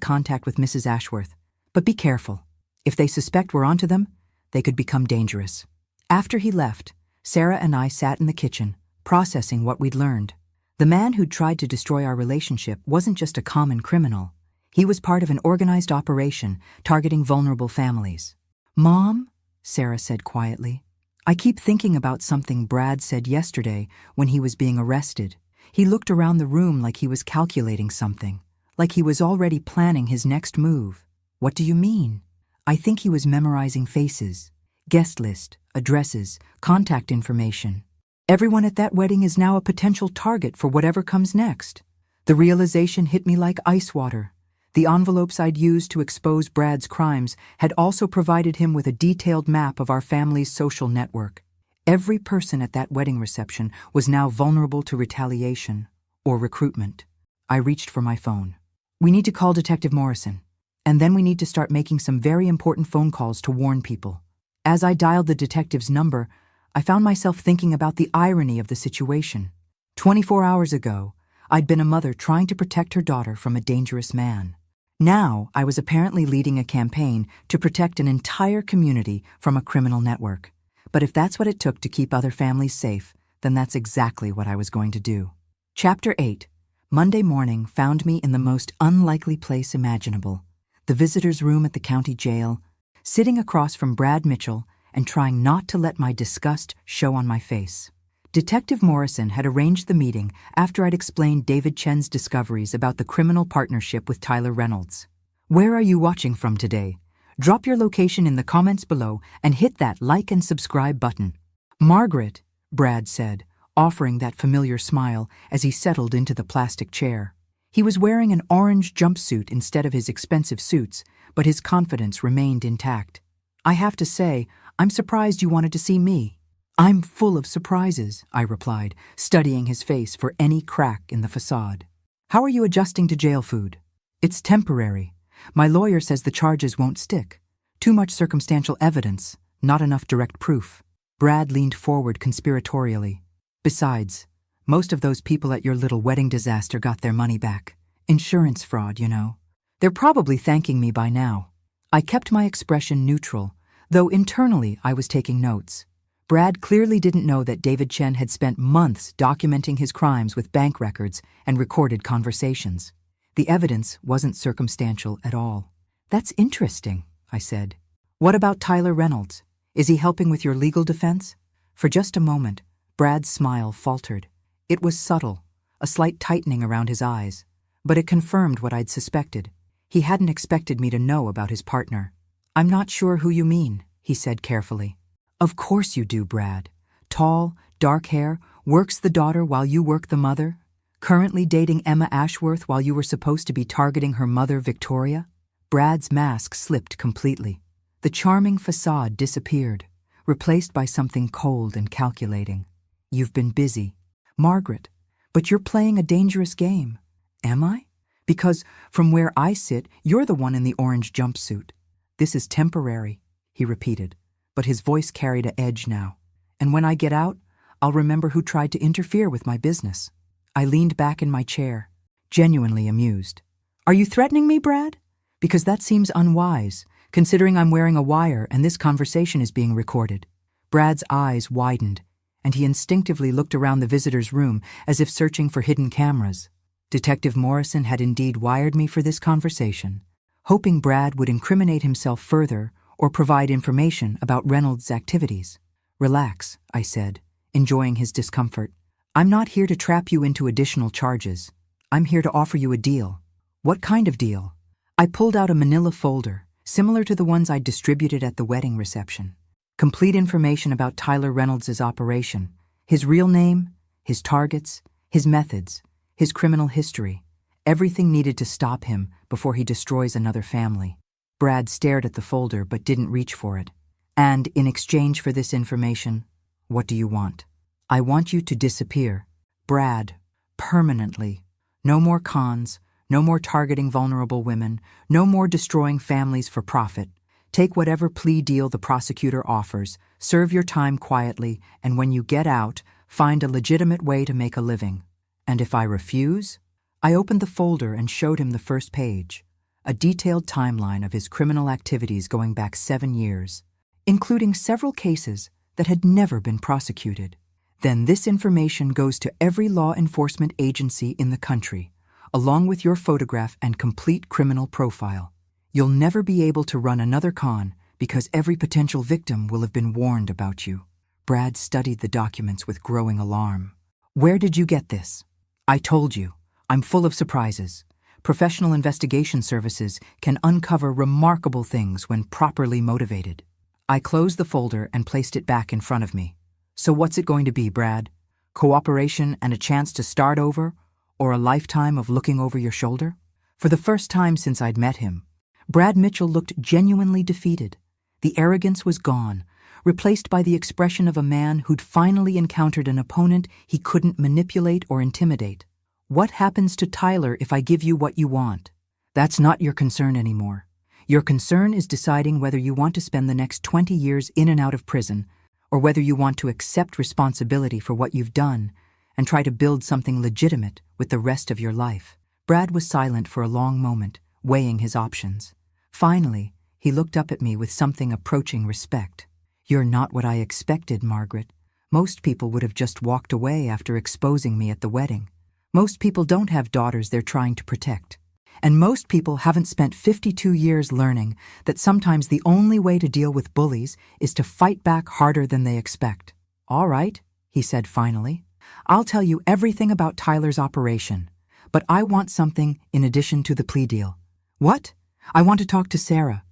contact with Mrs. Ashworth. But be careful. If they suspect we're onto them, they could become dangerous. After he left, Sarah and I sat in the kitchen, processing what we'd learned. The man who'd tried to destroy our relationship wasn't just a common criminal. He was part of an organized operation targeting vulnerable families. Mom, Sarah said quietly, I keep thinking about something Brad said yesterday when he was being arrested. He looked around the room like he was calculating something, like he was already planning his next move. What do you mean? I think he was memorizing faces, guest list, addresses, contact information. Everyone at that wedding is now a potential target for whatever comes next. The realization hit me like ice water. The envelopes I'd used to expose Brad's crimes had also provided him with a detailed map of our family's social network. Every person at that wedding reception was now vulnerable to retaliation or recruitment. I reached for my phone. We need to call Detective Morrison, and then we need to start making some very important phone calls to warn people. As I dialed the detective's number, I found myself thinking about the irony of the situation. 24 hours ago, I'd been a mother trying to protect her daughter from a dangerous man. Now, I was apparently leading a campaign to protect an entire community from a criminal network. But if that's what it took to keep other families safe, then that's exactly what I was going to do. Chapter 8. Monday morning found me in the most unlikely place imaginable. The visitor's room at the county jail, sitting across from Brad Mitchell and trying not to let my disgust show on my face. Detective Morrison had arranged the meeting after I'd explained David Chen's discoveries about the criminal partnership with Tyler Reynolds. Where are you watching from today? Drop your location in the comments below and hit that like and subscribe button. Margaret, Brad said, offering that familiar smile as he settled into the plastic chair. He was wearing an orange jumpsuit instead of his expensive suits, but his confidence remained intact. I have to say, I'm surprised you wanted to see me. I'm full of surprises, I replied, studying his face for any crack in the facade. How are you adjusting to jail food? It's temporary. My lawyer says the charges won't stick. Too much circumstantial evidence, not enough direct proof. Brad leaned forward conspiratorially. Besides, most of those people at your little wedding disaster got their money back. Insurance fraud, you know. They're probably thanking me by now. I kept my expression neutral, though internally I was taking notes. Brad clearly didn't know that David Chen had spent months documenting his crimes with bank records and recorded conversations. The evidence wasn't circumstantial at all. That's interesting, I said. What about Tyler Reynolds? Is he helping with your legal defense? For just a moment, Brad's smile faltered. It was subtle, a slight tightening around his eyes, but it confirmed what I'd suspected. He hadn't expected me to know about his partner. I'm not sure who you mean, he said carefully. Of course you do, Brad. Tall, dark hair, works the daughter while you work the mother? Currently dating Emma Ashworth while you were supposed to be targeting her mother, Victoria? Brad's mask slipped completely. The charming facade disappeared, replaced by something cold and calculating. You've been busy. Margaret, but you're playing a dangerous game. Am I? Because from where I sit, you're the one in the orange jumpsuit. This is temporary, he repeated, but his voice carried an edge now. And when I get out, I'll remember who tried to interfere with my business. I leaned back in my chair, genuinely amused. Are you threatening me, Brad? Because that seems unwise, considering I'm wearing a wire and this conversation is being recorded. Brad's eyes widened, and he instinctively looked around the visitor's room as if searching for hidden cameras. Detective Morrison had indeed wired me for this conversation, hoping Brad would incriminate himself further or provide information about Reynolds' activities. Relax, I said, enjoying his discomfort. I'm not here to trap you into additional charges. I'm here to offer you a deal. What kind of deal? I pulled out a manila folder, similar to the ones I distributed at the wedding reception. Complete information about Tyler Reynolds' operation, his real name, his targets, his methods, his criminal history, everything needed to stop him before he destroys another family. Brad stared at the folder but didn't reach for it. And in exchange for this information, what do you want? I want you to disappear. Brad, permanently. No more cons, no more targeting vulnerable women, no more destroying families for profit. Take whatever plea deal the prosecutor offers, serve your time quietly, and when you get out, find a legitimate way to make a living. And if I refuse? I opened the folder and showed him the first page, a detailed timeline of his criminal activities going back 7 years, including several cases that had never been prosecuted. Then this information goes to every law enforcement agency in the country, along with your photograph and complete criminal profile. You'll never be able to run another con because every potential victim will have been warned about you. Brad studied the documents with growing alarm. Where did you get this? I told you, I'm full of surprises. Professional investigation services can uncover remarkable things when properly motivated. I closed the folder and placed it back in front of me. So what's it going to be, Brad? Cooperation and a chance to start over, or a lifetime of looking over your shoulder? For the first time since I'd met him, Brad Mitchell looked genuinely defeated. The arrogance was gone, replaced by the expression of a man who'd finally encountered an opponent he couldn't manipulate or intimidate. What happens to Tyler if I give you what you want? That's not your concern anymore. Your concern is deciding whether you want to spend the next 20 years in and out of prison, or whether you want to accept responsibility for what you've done and try to build something legitimate with the rest of your life. Brad was silent for a long moment, weighing his options. Finally, he looked up at me with something approaching respect. You're not what I expected, Margaret. Most people would have just walked away after exposing me at the wedding. Most people don't have daughters they're trying to protect. And most people haven't spent 52 years learning that sometimes the only way to deal with bullies is to fight back harder than they expect. All right, he said finally. I'll tell you everything about Tyler's operation, but I want something in addition to the plea deal. What? I want to talk to Sarah.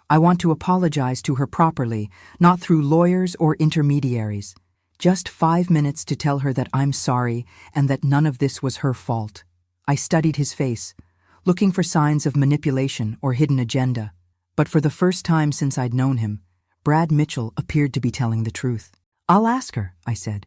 I want to apologize to her properly, not through lawyers or intermediaries. Just 5 minutes to tell her that I'm sorry and that none of this was her fault. I studied his face, looking for signs of manipulation or hidden agenda. But for the first time since I'd known him, Brad Mitchell appeared to be telling the truth. I'll ask her, I said.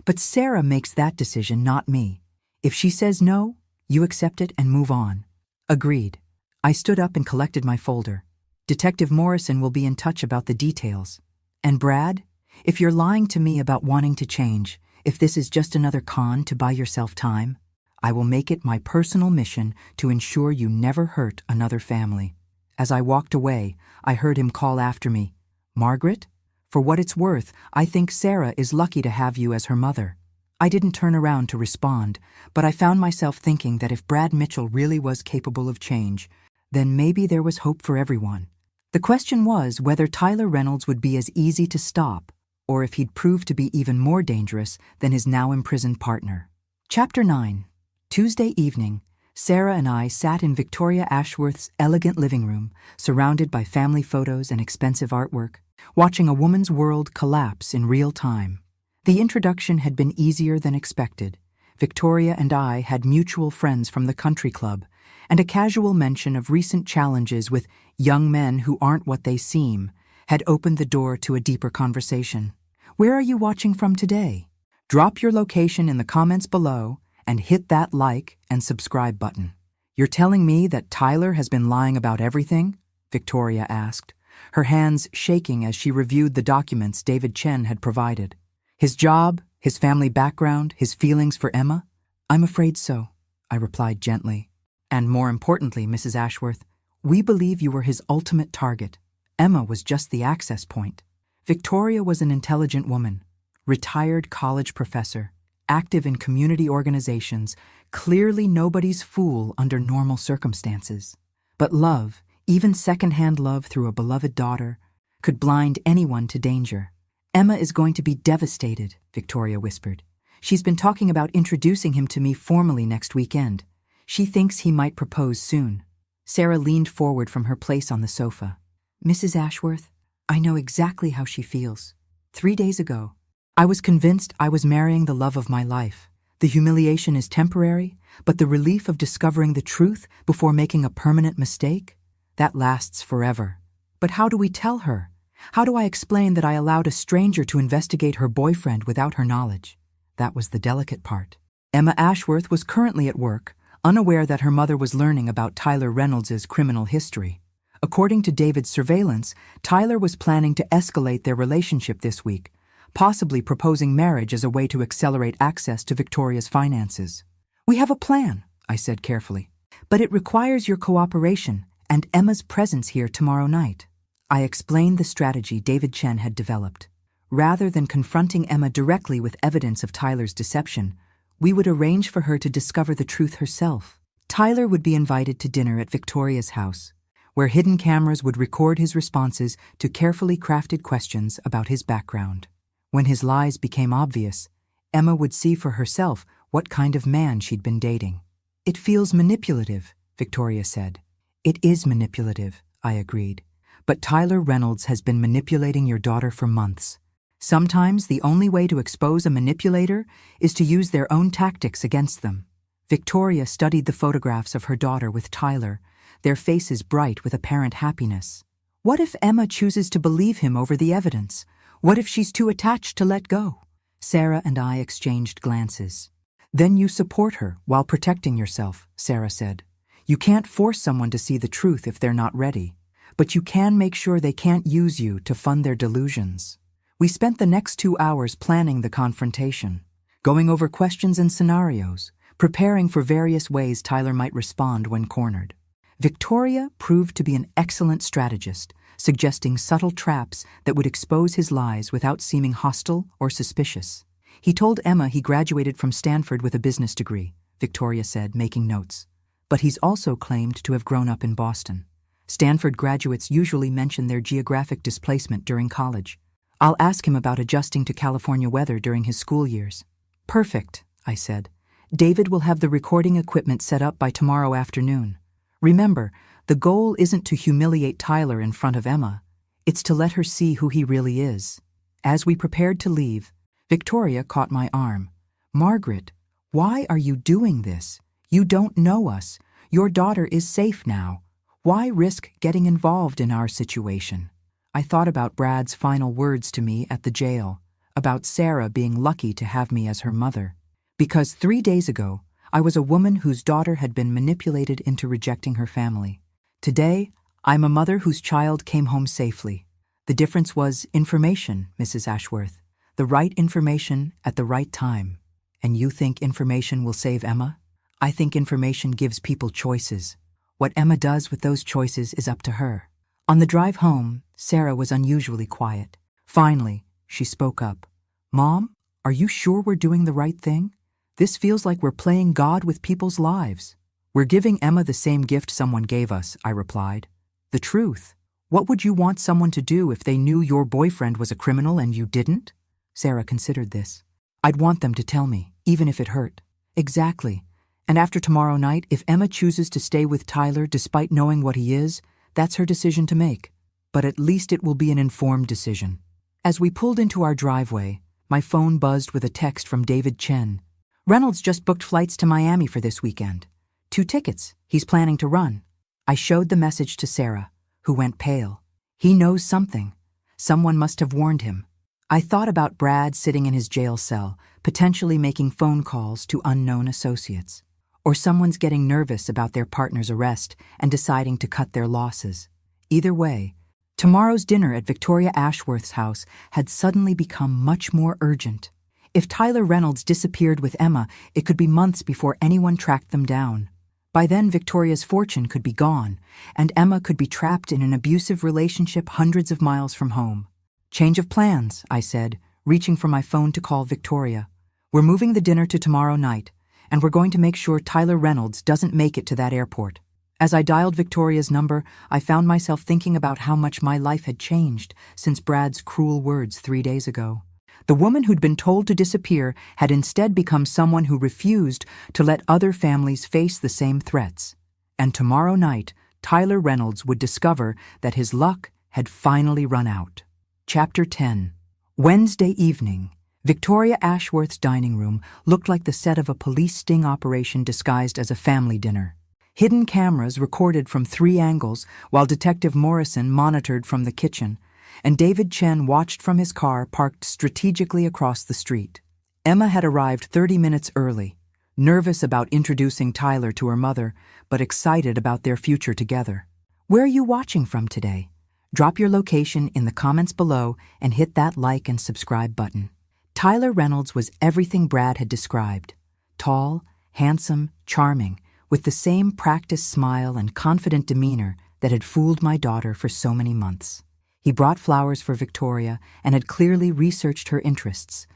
But Sarah makes that decision, not me. If she says no, you accept it and move on. Agreed. I stood up and collected my folder. Detective Morrison will be in touch about the details. And Brad, if you're lying to me about wanting to change, if this is just another con to buy yourself time, I will make it my personal mission to ensure you never hurt another family. As I walked away, I heard him call after me, Margaret? For what it's worth, I think Sarah is lucky to have you as her mother. I didn't turn around to respond, but I found myself thinking that if Brad Mitchell really was capable of change, then maybe there was hope for everyone. The question was whether Tyler Reynolds would be as easy to stop, or if he'd prove to be even more dangerous than his now imprisoned partner. Chapter 9. Tuesday evening, Sarah and I sat in Victoria Ashworth's elegant living room, surrounded by family photos and expensive artwork, watching a woman's world collapse in real time. The introduction had been easier than expected. Victoria and I had mutual friends from the country club, and a casual mention of recent challenges with young men who aren't what they seem had opened the door to a deeper conversation. Where are you watching from today? Drop your location in the comments below and hit that like and subscribe button. You're telling me that Tyler has been lying about everything? Victoria asked, her hands shaking as she reviewed the documents David Chen had provided. His job, his family background, his feelings for Emma? I'm afraid so, I replied gently. And more importantly, Mrs. Ashworth, we believe you were his ultimate target. Emma was just the access point. Victoria was an intelligent woman, retired college professor, active in community organizations, clearly nobody's fool under normal circumstances. But love, even second-hand love through a beloved daughter, could blind anyone to danger. Emma is going to be devastated, Victoria whispered. She's been talking about introducing him to me formally next weekend. She thinks he might propose soon. Sarah leaned forward from her place on the sofa. Mrs. Ashworth, I know exactly how she feels. 3 days ago, I was convinced I was marrying the love of my life. The humiliation is temporary, but the relief of discovering the truth before making a permanent mistake? That lasts forever. But how do we tell her? How do I explain that I allowed a stranger to investigate her boyfriend without her knowledge? That was the delicate part. Emma Ashworth was currently at work, unaware that her mother was learning about Tyler Reynolds' criminal history. According to David's surveillance, Tyler was planning to escalate their relationship this week, possibly proposing marriage as a way to accelerate access to Victoria's finances. We have a plan, I said carefully, but it requires your cooperation and Emma's presence here tomorrow night. I explained the strategy David Chen had developed. Rather than confronting Emma directly with evidence of Tyler's deception, we would arrange for her to discover the truth herself. Tyler would be invited to dinner at Victoria's house, where hidden cameras would record his responses to carefully crafted questions about his background. When his lies became obvious, Emma would see for herself what kind of man she'd been dating. It feels manipulative, Victoria said. It is manipulative, I agreed. But Tyler Reynolds has been manipulating your daughter for months. Sometimes the only way to expose a manipulator is to use their own tactics against them. Victoria studied the photographs of her daughter with Tyler, their faces bright with apparent happiness. What if Emma chooses to believe him over the evidence? What if she's too attached to let go? Sarah and I exchanged glances. Then you support her while protecting yourself, Sarah said. You can't force someone to see the truth if they're not ready, but you can make sure they can't use you to fund their delusions. We spent the next 2 hours planning the confrontation, going over questions and scenarios, preparing for various ways Tyler might respond when cornered. Victoria proved to be an excellent strategist, suggesting subtle traps that would expose his lies without seeming hostile or suspicious. He told Emma he graduated from Stanford with a business degree, Victoria said, making notes. But he's also claimed to have grown up in Boston. Stanford graduates usually mention their geographic displacement during college. I'll ask him about adjusting to California weather during his school years. Perfect, I said. David will have the recording equipment set up by tomorrow afternoon. Remember, the goal isn't to humiliate Tyler in front of Emma. It's to let her see who he really is. As we prepared to leave, Victoria caught my arm. Margaret, why are you doing this? You don't know us. Your daughter is safe now. Why risk getting involved in our situation? I thought about Brad's final words to me at the jail, about Sarah being lucky to have me as her mother. Because 3 days ago, I was a woman whose daughter had been manipulated into rejecting her family. Today, I'm a mother whose child came home safely. The difference was information, Mrs. Ashworth. The right information at the right time. And you think information will save Emma? I think information gives people choices. What Emma does with those choices is up to her. On the drive home, Sarah was unusually quiet. Finally, she spoke up. Mom, are you sure we're doing the right thing? This feels like we're playing God with people's lives. We're giving Emma the same gift someone gave us, I replied. The truth. What would you want someone to do if they knew your boyfriend was a criminal and you didn't? Sarah considered this. I'd want them to tell me, even if it hurt. Exactly. And after tomorrow night, if Emma chooses to stay with Tyler despite knowing what he is, that's her decision to make. But at least it will be an informed decision. As we pulled into our driveway, my phone buzzed with a text from David Chen. Reynolds just booked flights to Miami for this weekend. 2 tickets. He's planning to run. I showed the message to Sarah, who went pale. He knows something. Someone must have warned him. I thought about Brad sitting in his jail cell, potentially making phone calls to unknown associates. Or someone's getting nervous about their partner's arrest and deciding to cut their losses. Either way, tomorrow's dinner at Victoria Ashworth's house had suddenly become much more urgent. If Tyler Reynolds disappeared with Emma, it could be months before anyone tracked them down. By then, Victoria's fortune could be gone, and Emma could be trapped in an abusive relationship hundreds of miles from home. Change of plans, I said, reaching for my phone to call Victoria. We're moving the dinner to tomorrow night, and we're going to make sure Tyler Reynolds doesn't make it to that airport. As I dialed Victoria's number, I found myself thinking about how much my life had changed since Brad's cruel words 3 days ago. The woman who'd been told to disappear had instead become someone who refused to let other families face the same threats. And tomorrow night, Tyler Reynolds would discover that his luck had finally run out. Chapter 10. Wednesday evening. Victoria Ashworth's dining room looked like the set of a police sting operation disguised as a family dinner. Hidden cameras recorded from 3 angles while Detective Morrison monitored from the kitchen, and David Chen watched from his car parked strategically across the street. Emma had arrived 30 minutes early, nervous about introducing Tyler to her mother, but excited about their future together. Where are you watching from today? Drop your location in the comments below and hit that like and subscribe button. Tyler Reynolds was everything Brad had described. Tall, handsome, charming, with the same practiced smile and confident demeanor that had fooled my daughter for so many months. He brought flowers for Victoria and had clearly researched her interests,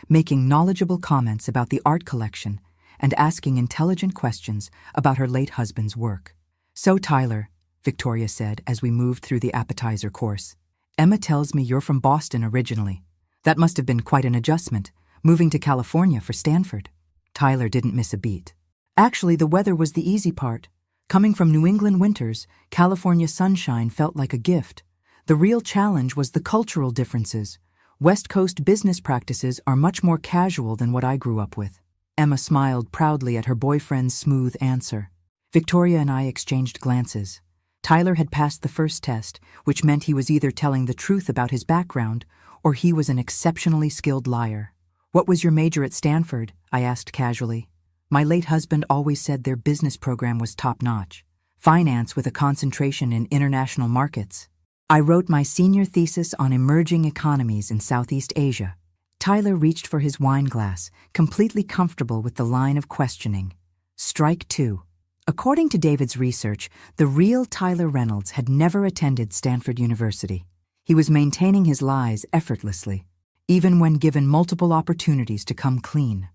making knowledgeable comments about the art collection and asking intelligent questions about her late husband's work. So Tyler, Victoria said as we moved through the appetizer course, Emma tells me you're from Boston originally. That must have been quite an adjustment, moving to California for Stanford. Tyler didn't miss a beat. Actually, the weather was the easy part. Coming from New England winters, California sunshine felt like a gift. The real challenge was the cultural differences. West Coast business practices are much more casual than what I grew up with. Emma smiled proudly at her boyfriend's smooth answer. Victoria and I exchanged glances. Tyler had passed the first test, which meant he was either telling the truth about his background or he was an exceptionally skilled liar. What was your major at Stanford? I asked casually. My late husband always said their business program was top-notch. Finance with a concentration in international markets. I wrote my senior thesis on emerging economies in Southeast Asia. Tyler reached for his wine glass, completely comfortable with the line of questioning. Strike 2. According to David's research, the real Tyler Reynolds had never attended Stanford University. He was maintaining his lies effortlessly, even when given multiple opportunities to come clean.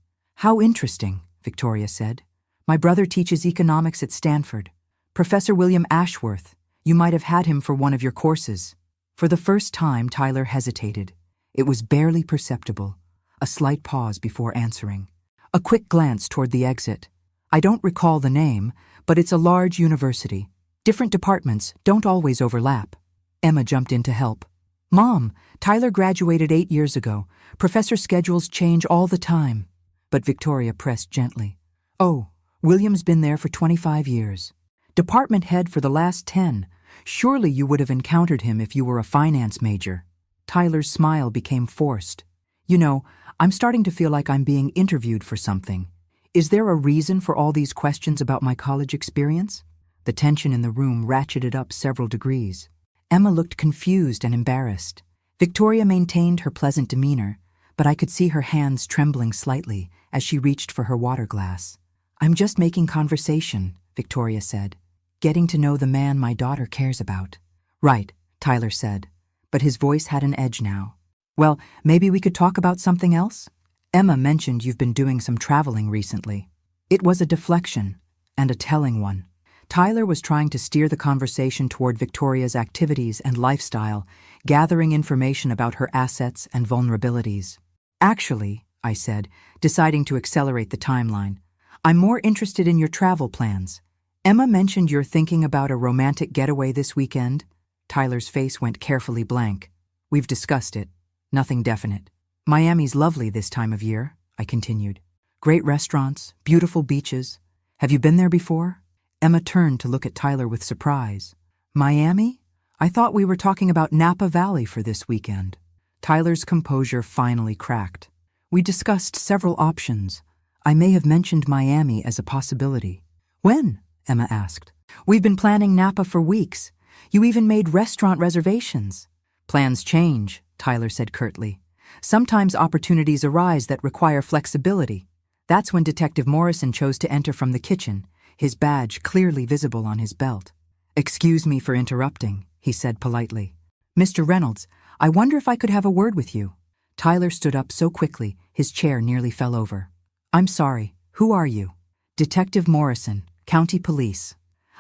How interesting, Victoria said. My brother teaches economics at Stanford. Professor William Ashworth. You might have had him for one of your courses. For the first time, Tyler hesitated. It was barely perceptible. A slight pause before answering. A quick glance toward the exit. I don't recall the name, but it's a large university. Different departments don't always overlap. Emma jumped in to help. Mom, Tyler graduated 8 years ago. Professor schedules change all the time. But Victoria pressed gently. Oh, William's been there for 25 years. Department head for the last 10. Surely you would have encountered him if you were a finance major. Tyler's smile became forced. You know, I'm starting to feel like I'm being interviewed for something. Is there a reason for all these questions about my college experience? The tension in the room ratcheted up several degrees. Emma looked confused and embarrassed. Victoria maintained her pleasant demeanor, but I could see her hands trembling slightly as she reached for her water glass. I'm just making conversation, Victoria said. Getting to know the man my daughter cares about. Right, Tyler said, but his voice had an edge now. Well, maybe we could talk about something else? Emma mentioned you've been doing some traveling recently. It was a deflection, and a telling one. Tyler was trying to steer the conversation toward Victoria's activities and lifestyle, gathering information about her assets and vulnerabilities. Actually, I said, deciding to accelerate the timeline, I'm more interested in your travel plans. Emma mentioned you're thinking about a romantic getaway this weekend. Tyler's face went carefully blank. We've discussed it. Nothing definite. Miami's lovely this time of year, I continued. Great restaurants, beautiful beaches. Have you been there before? Emma turned to look at Tyler with surprise. Miami? I thought we were talking about Napa Valley for this weekend. Tyler's composure finally cracked. We discussed several options. I may have mentioned Miami as a possibility. When? Emma asked. We've been planning Napa for weeks. You even made restaurant reservations. Plans change, Tyler said curtly. Sometimes opportunities arise that require flexibility. That's when Detective Morrison chose to enter from the kitchen, his badge clearly visible on his belt. Excuse me for interrupting, he said politely. Mr. Reynolds, I wonder if I could have a word with you. Tyler stood up so quickly, his chair nearly fell over. I'm sorry, who are you? Detective Morrison, County Police.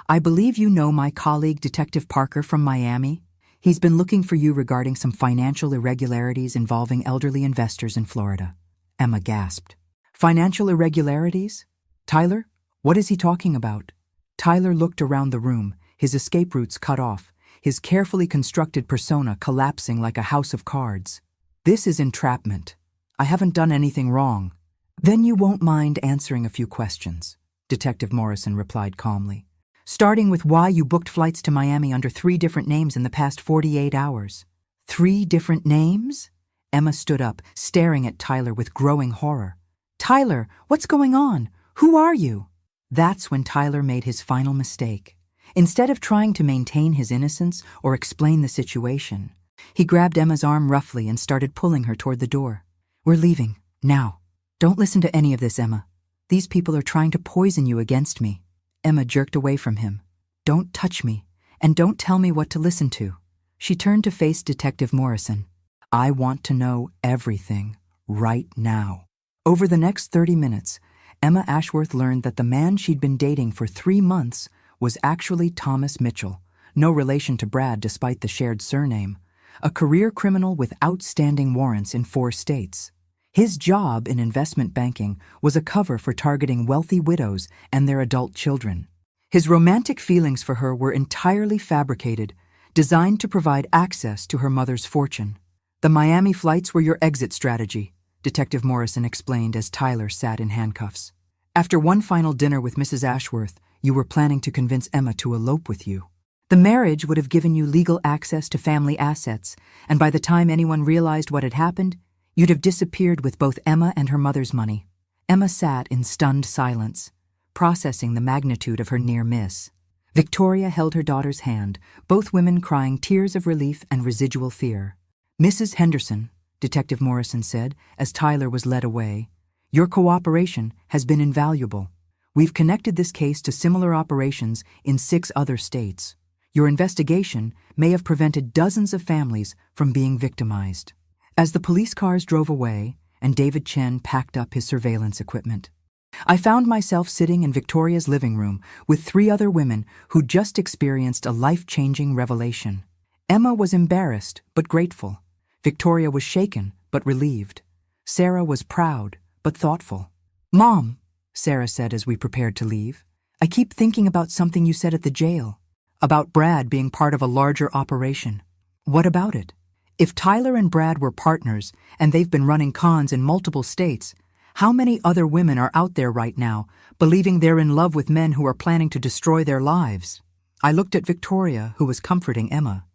I believe you know my colleague Detective Parker from Miami. He's been looking for you regarding some financial irregularities involving elderly investors in Florida. Emma gasped. Financial irregularities? Tyler, what is he talking about? Tyler looked around the room, his escape routes cut off, his carefully constructed persona collapsing like a house of cards. This is entrapment. I haven't done anything wrong. Then you won't mind answering a few questions, Detective Morrison replied calmly. Starting with why you booked flights to Miami under 3 different names in the past 48 hours. 3 different names? Emma stood up, staring at Tyler with growing horror. Tyler, what's going on? Who are you? That's when Tyler made his final mistake. Instead of trying to maintain his innocence or explain the situation, he grabbed Emma's arm roughly and started pulling her toward the door. We're leaving, now. Don't listen to any of this, Emma. These people are trying to poison you against me. Emma jerked away from him. Don't touch me, and don't tell me what to listen to. She turned to face Detective Morrison. I want to know everything, right now. Over the next 30 minutes, Emma Ashworth learned that the man she'd been dating for 3 months was actually Thomas Mitchell, no relation to Brad despite the shared surname, a career criminal with outstanding warrants in 4 states. His job in investment banking was a cover for targeting wealthy widows and their adult children. His romantic feelings for her were entirely fabricated, designed to provide access to her mother's fortune. The Miami flights were your exit strategy, Detective Morrison explained as Tyler sat in handcuffs. After one final dinner with Mrs. Ashworth, you were planning to convince Emma to elope with you. The marriage would have given you legal access to family assets, and by the time anyone realized what had happened, you'd have disappeared with both Emma and her mother's money. Emma sat in stunned silence, processing the magnitude of her near miss. Victoria held her daughter's hand, both women crying tears of relief and residual fear. Mrs. Henderson, Detective Morrison said, as Tyler was led away, your cooperation has been invaluable. We've connected this case to similar operations in 6 other states. Your investigation may have prevented dozens of families from being victimized. As the police cars drove away and David Chen packed up his surveillance equipment, I found myself sitting in Victoria's living room with 3 other women who'd just experienced a life-changing revelation. Emma was embarrassed but grateful. Victoria was shaken but relieved. Sarah was proud but thoughtful. Mom, Sarah said as we prepared to leave, I keep thinking about something you said at the jail, about Brad being part of a larger operation. What about it? If Tyler and Brad were partners and they've been running cons in multiple states, how many other women are out there right now believing they're in love with men who are planning to destroy their lives? I looked at Victoria, who was comforting Emma,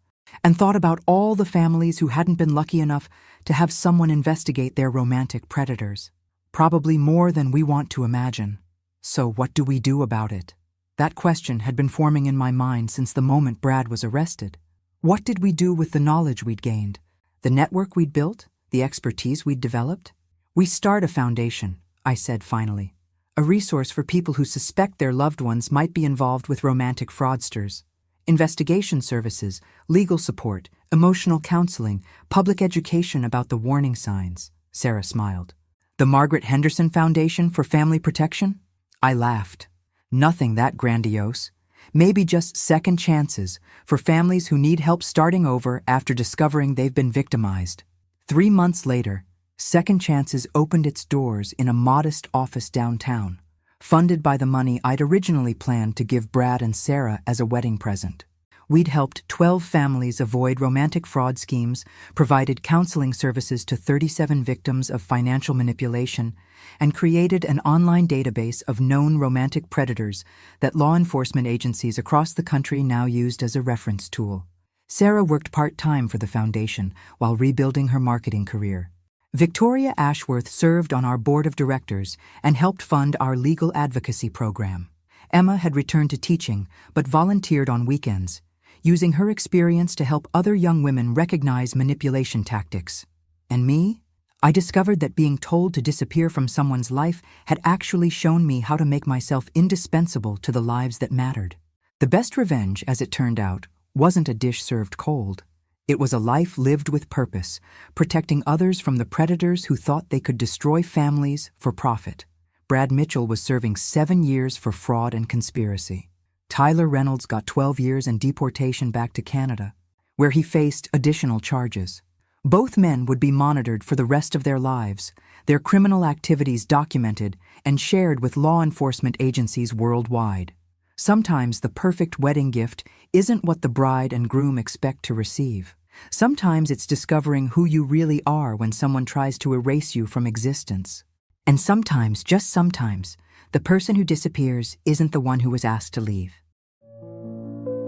and thought about all the families who hadn't been lucky enough to have someone investigate their romantic predators. Probably more than we want to imagine. So what do we do about it? That question had been forming in my mind since the moment Brad was arrested. What did we do with the knowledge we'd gained? The network we'd built? The expertise we'd developed? We start a foundation, I said finally. A resource for people who suspect their loved ones might be involved with romantic fraudsters. Investigation services, legal support, emotional counseling, public education about the warning signs. Sarah smiled. The Margaret Henderson Foundation for Family Protection? I laughed. Nothing that grandiose. Maybe just second chances for families who need help starting over after discovering they've been victimized. 3 months later, Second Chances opened its doors in a modest office downtown, funded by the money I'd originally planned to give Brad and Sarah as a wedding present. We'd helped 12 families avoid romantic fraud schemes, provided counseling services to 37 victims of financial manipulation, and created an online database of known romantic predators that law enforcement agencies across the country now used as a reference tool. Sarah worked part-time for the foundation while rebuilding her marketing career. Victoria Ashworth served on our board of directors and helped fund our legal advocacy program. Emma had returned to teaching but volunteered on weekends, using her experience to help other young women recognize manipulation tactics. And me? I discovered that being told to disappear from someone's life had actually shown me how to make myself indispensable to the lives that mattered. The best revenge, as it turned out, wasn't a dish served cold. It was a life lived with purpose, protecting others from the predators who thought they could destroy families for profit. Brad Mitchell was serving 7 years for fraud and conspiracy. Tyler Reynolds got 12 years and deportation back to Canada, where he faced additional charges. Both men would be monitored for the rest of their lives, their criminal activities documented and shared with law enforcement agencies worldwide. Sometimes the perfect wedding gift isn't what the bride and groom expect to receive. Sometimes it's discovering who you really are when someone tries to erase you from existence. And sometimes, just sometimes, the person who disappears isn't the one who was asked to leave.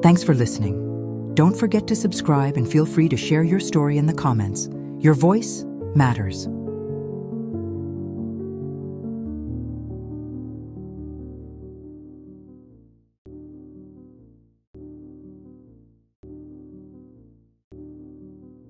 Thanks for listening. Don't forget to subscribe and feel free to share your story in the comments. Your voice matters.